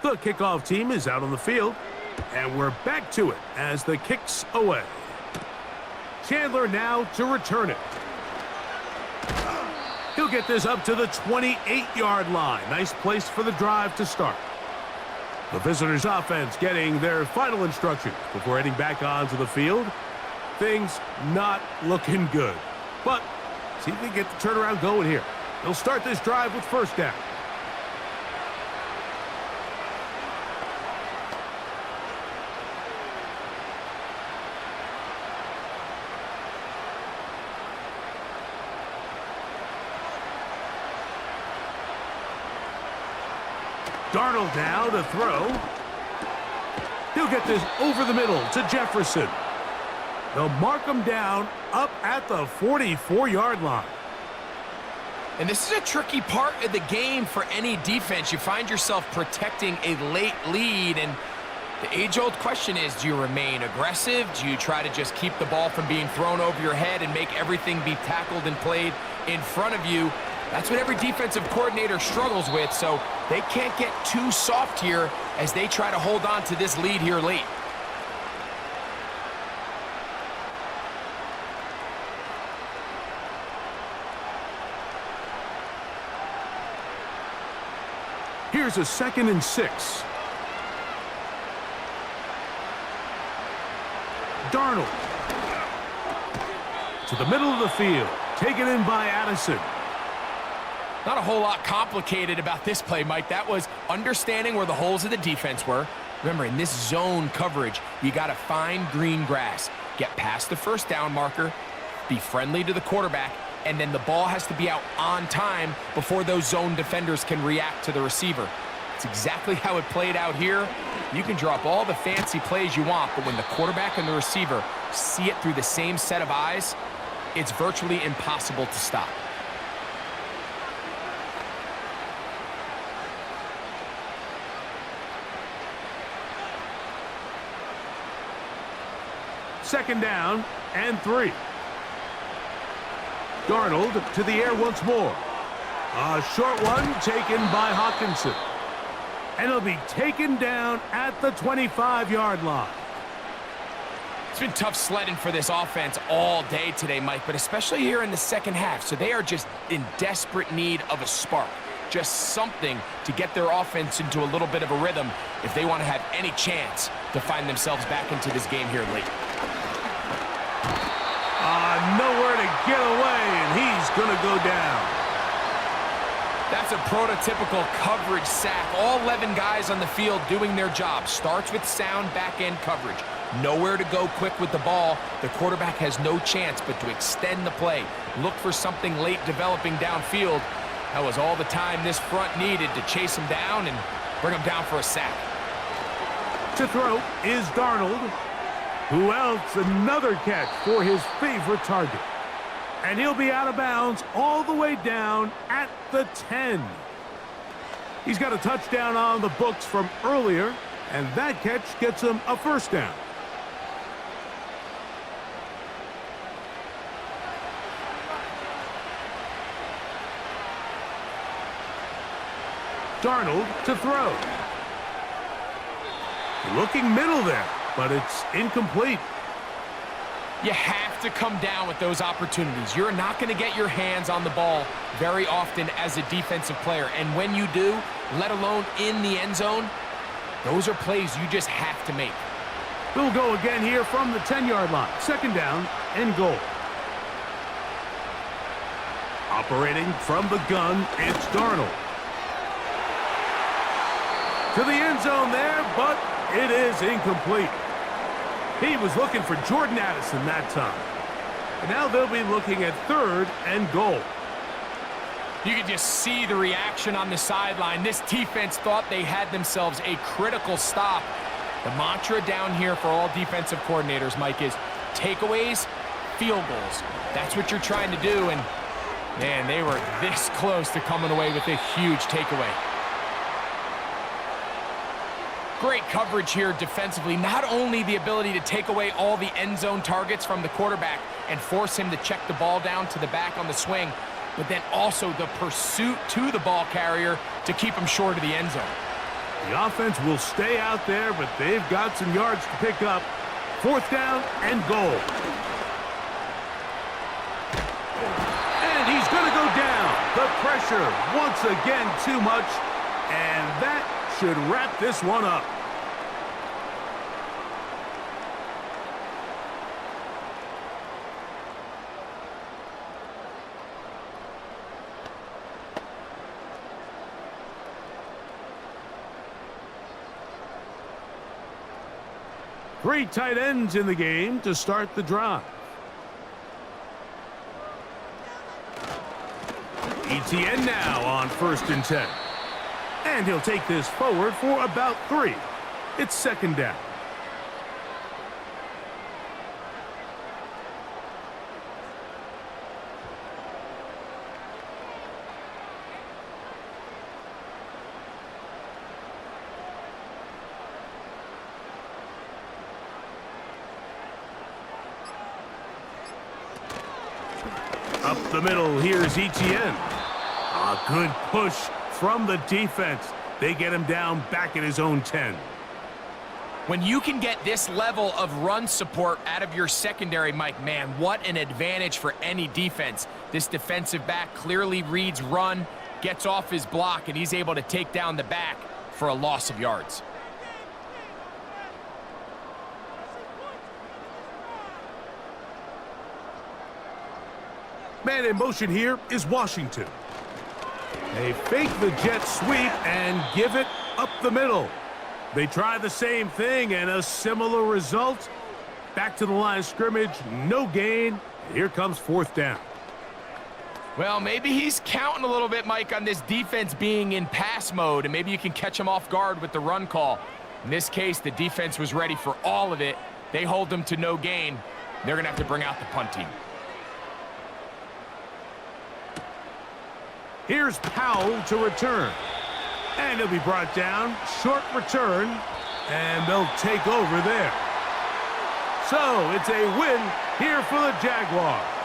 The kickoff team is out on the field, and we're back to it as the kick's away. Chandler now to return it. He'll get this up to the 28-yard line. Nice place for the drive to start. The visitors' offense getting their final instructions before heading back onto the field. Things not looking good, but see if they get the turnaround going here. They'll start this drive with 1st down. Darnold now to throw. He'll get this over the middle to Jefferson. They'll mark him down up at the 44-yard line. And this is a tricky part of the game for any defense. You find yourself protecting a late lead, and the age-old question is, do you remain aggressive? Do you try to just keep the ball from being thrown over your head and make everything be tackled and played in front of you? That's what every defensive coordinator struggles with, so they can't get too soft here as they try to hold on to this lead here late. Here's a 2nd and 6. Darnold. To the middle of the field. Taken in by Addison. Not a whole lot complicated about this play, Mike. That was understanding where the holes of the defense were. Remember, in this zone coverage, you got to find green grass. Get past the first down marker, be friendly to the quarterback, and then the ball has to be out on time before those zone defenders can react to the receiver. It's exactly how it played out here. You can draw up all the fancy plays you want, but when the quarterback and the receiver see it through the same set of eyes, it's virtually impossible to stop. Second down and 3. Darnold to the air once more. A short one taken by Hawkinson. And it'll be taken down at the 25-yard line. It's been tough sledding for this offense all day today, Mike, but especially here in the second half. So they are just in desperate need of a spark. Just something to get their offense into a little bit of a rhythm if they want to have any chance to find themselves back into this game here late. Nowhere to get away, and he's going to go down. That's a prototypical coverage sack. All 11 guys on the field doing their job. Starts with sound back-end coverage. Nowhere to go quick with the ball. The quarterback has no chance but to extend the play. Look for something late developing downfield. That was all the time this front needed to chase him down and bring him down for a sack. To throw is Darnold. Who else? Another catch for his favorite target. And he'll be out of bounds all the way down at the 10. He's got a touchdown on the books from earlier, and that catch gets him a first down. Darnold to throw. Looking middle there, but it's incomplete. You have to come down with those opportunities. You're not going to get your hands on the ball very often as a defensive player. And when you do, let alone in the end zone, those are plays you just have to make. We'll go again here from the 10-yard line. Second down and goal. Operating from the gun, it's Darnold. To the end zone there, but it is incomplete. He was looking for Jordan Addison that time. And now they'll be looking at third and goal. You can just see the reaction on the sideline. This defense thought they had themselves a critical stop. The mantra down here for all defensive coordinators, Mike, is takeaways, field goals. That's what you're trying to do, and man, they were this close to coming away with a huge takeaway. Great coverage here defensively. Not only the ability to take away all the end zone targets from the quarterback and force him to check the ball down to the back on the swing, but then also the pursuit to the ball carrier to keep him short of the end zone. The offense will stay out there, but they've got some yards to pick up. Fourth down and goal. And he's going to go down. The pressure once again too much, and that should wrap this one up. Three tight ends in the game to start the drive. ETN now on 1st and 10. And he'll take this forward for about 3. It's second down. Up the middle, here's ETN. A good push from the defense. They get him down back at his own 10. When you can get this level of run support out of your secondary, Mike, man, what an advantage for any defense. This defensive back clearly reads run, gets off his block, and he's able to take down the back for a loss of yards. Man in motion here is Washington. They fake the jet sweep and give it up the middle. They try the same thing and a similar result. Back to the line of scrimmage, no gain. Here comes fourth down. Well, maybe he's counting a little bit, Mike, on this defense being in pass mode, and maybe you can catch him off guard with the run call. In this case, the defense was ready for all of it. They hold them to no gain. They're going to have to bring out the punt team. Here's Powell to return. And he'll be brought down. Short return. And they'll take over there. So it's a win here for the Jaguars.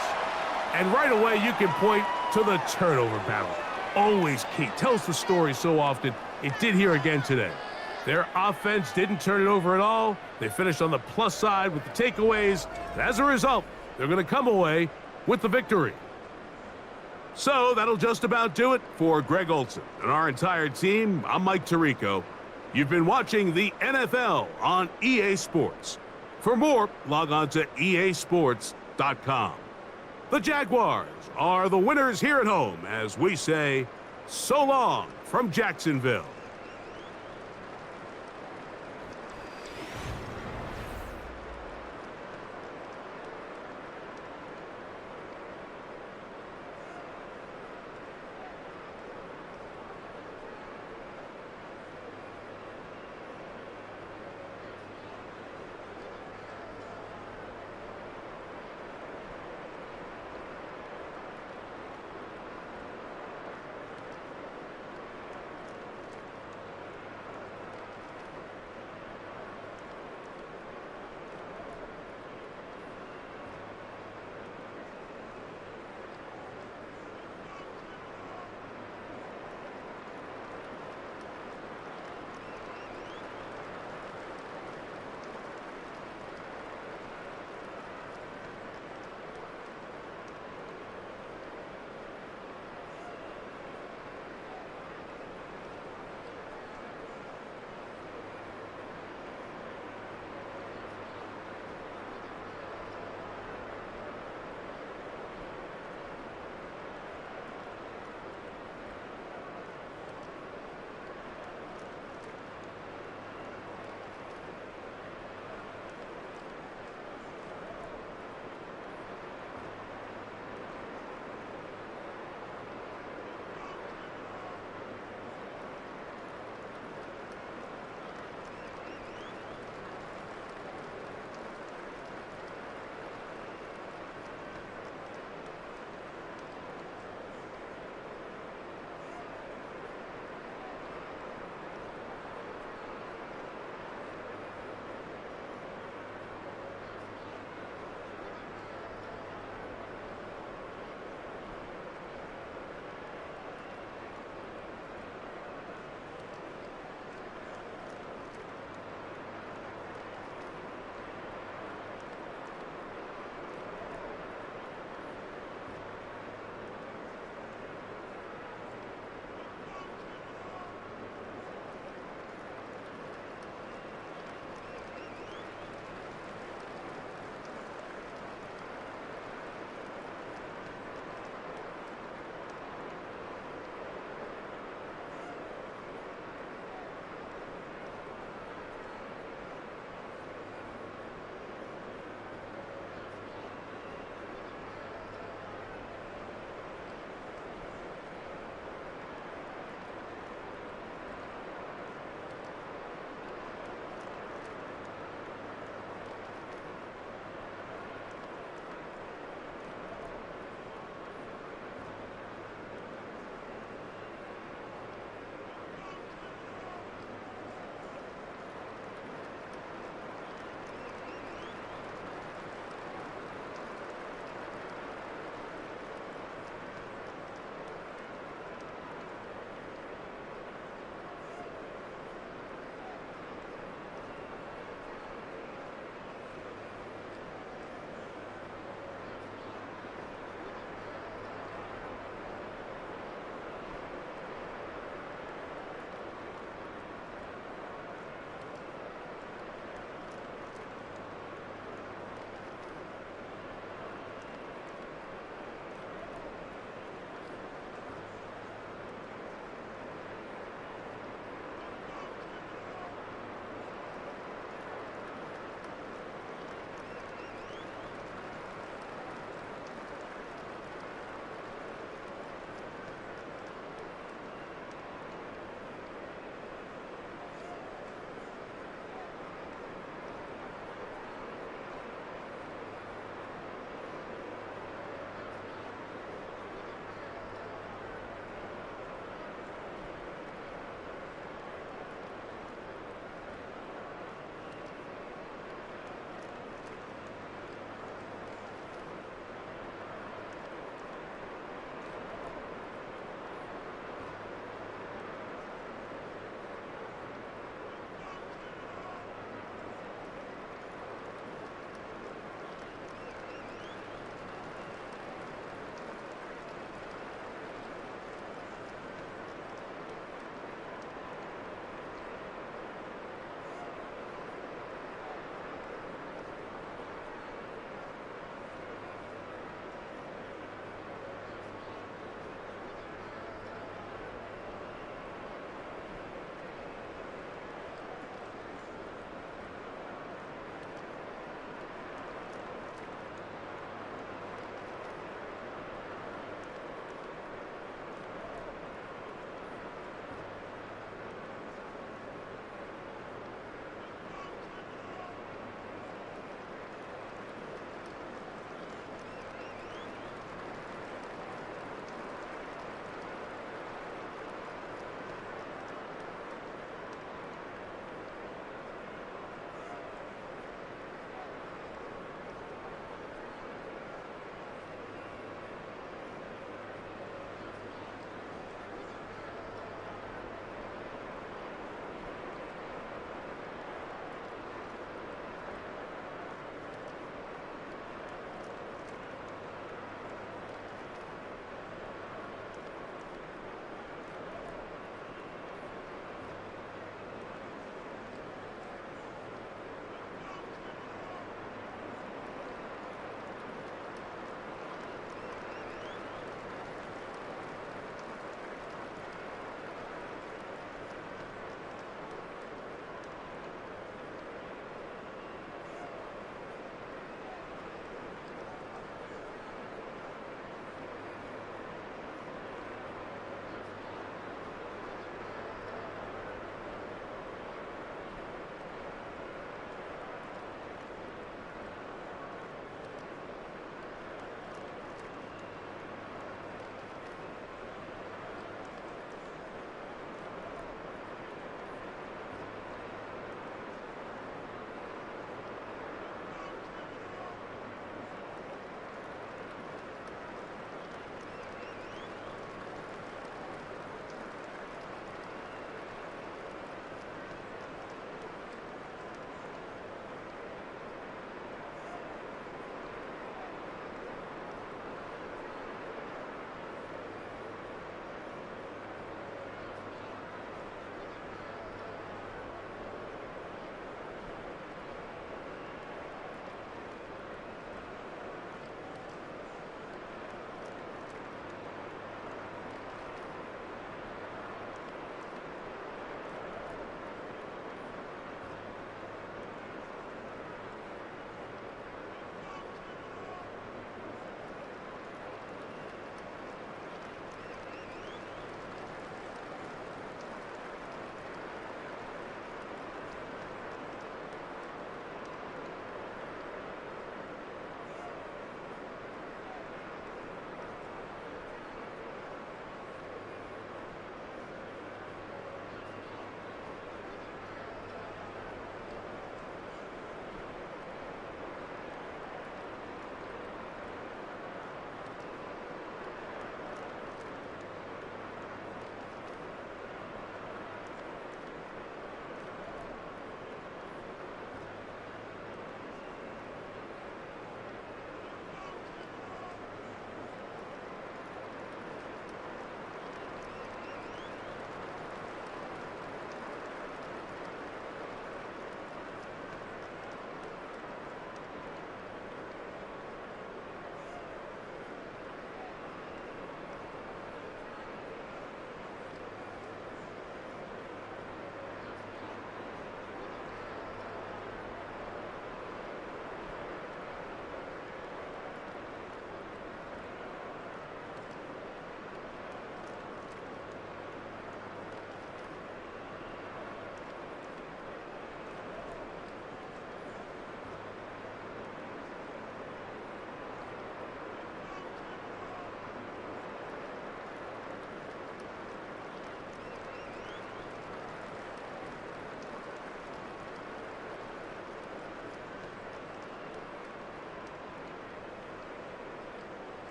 And right away you can point to the turnover battle. Always key. Tells the story so often. It did here again today. Their offense didn't turn it over at all. They finished on the plus side with the takeaways. And as a result, they're going to come away with the victory. So that'll just about do it for Greg Olson and our entire team. I'm Mike Tirico. You've been watching the NFL on EA Sports. For more, log on to easports.com. The Jaguars are the winners here at home as we say so long from Jacksonville.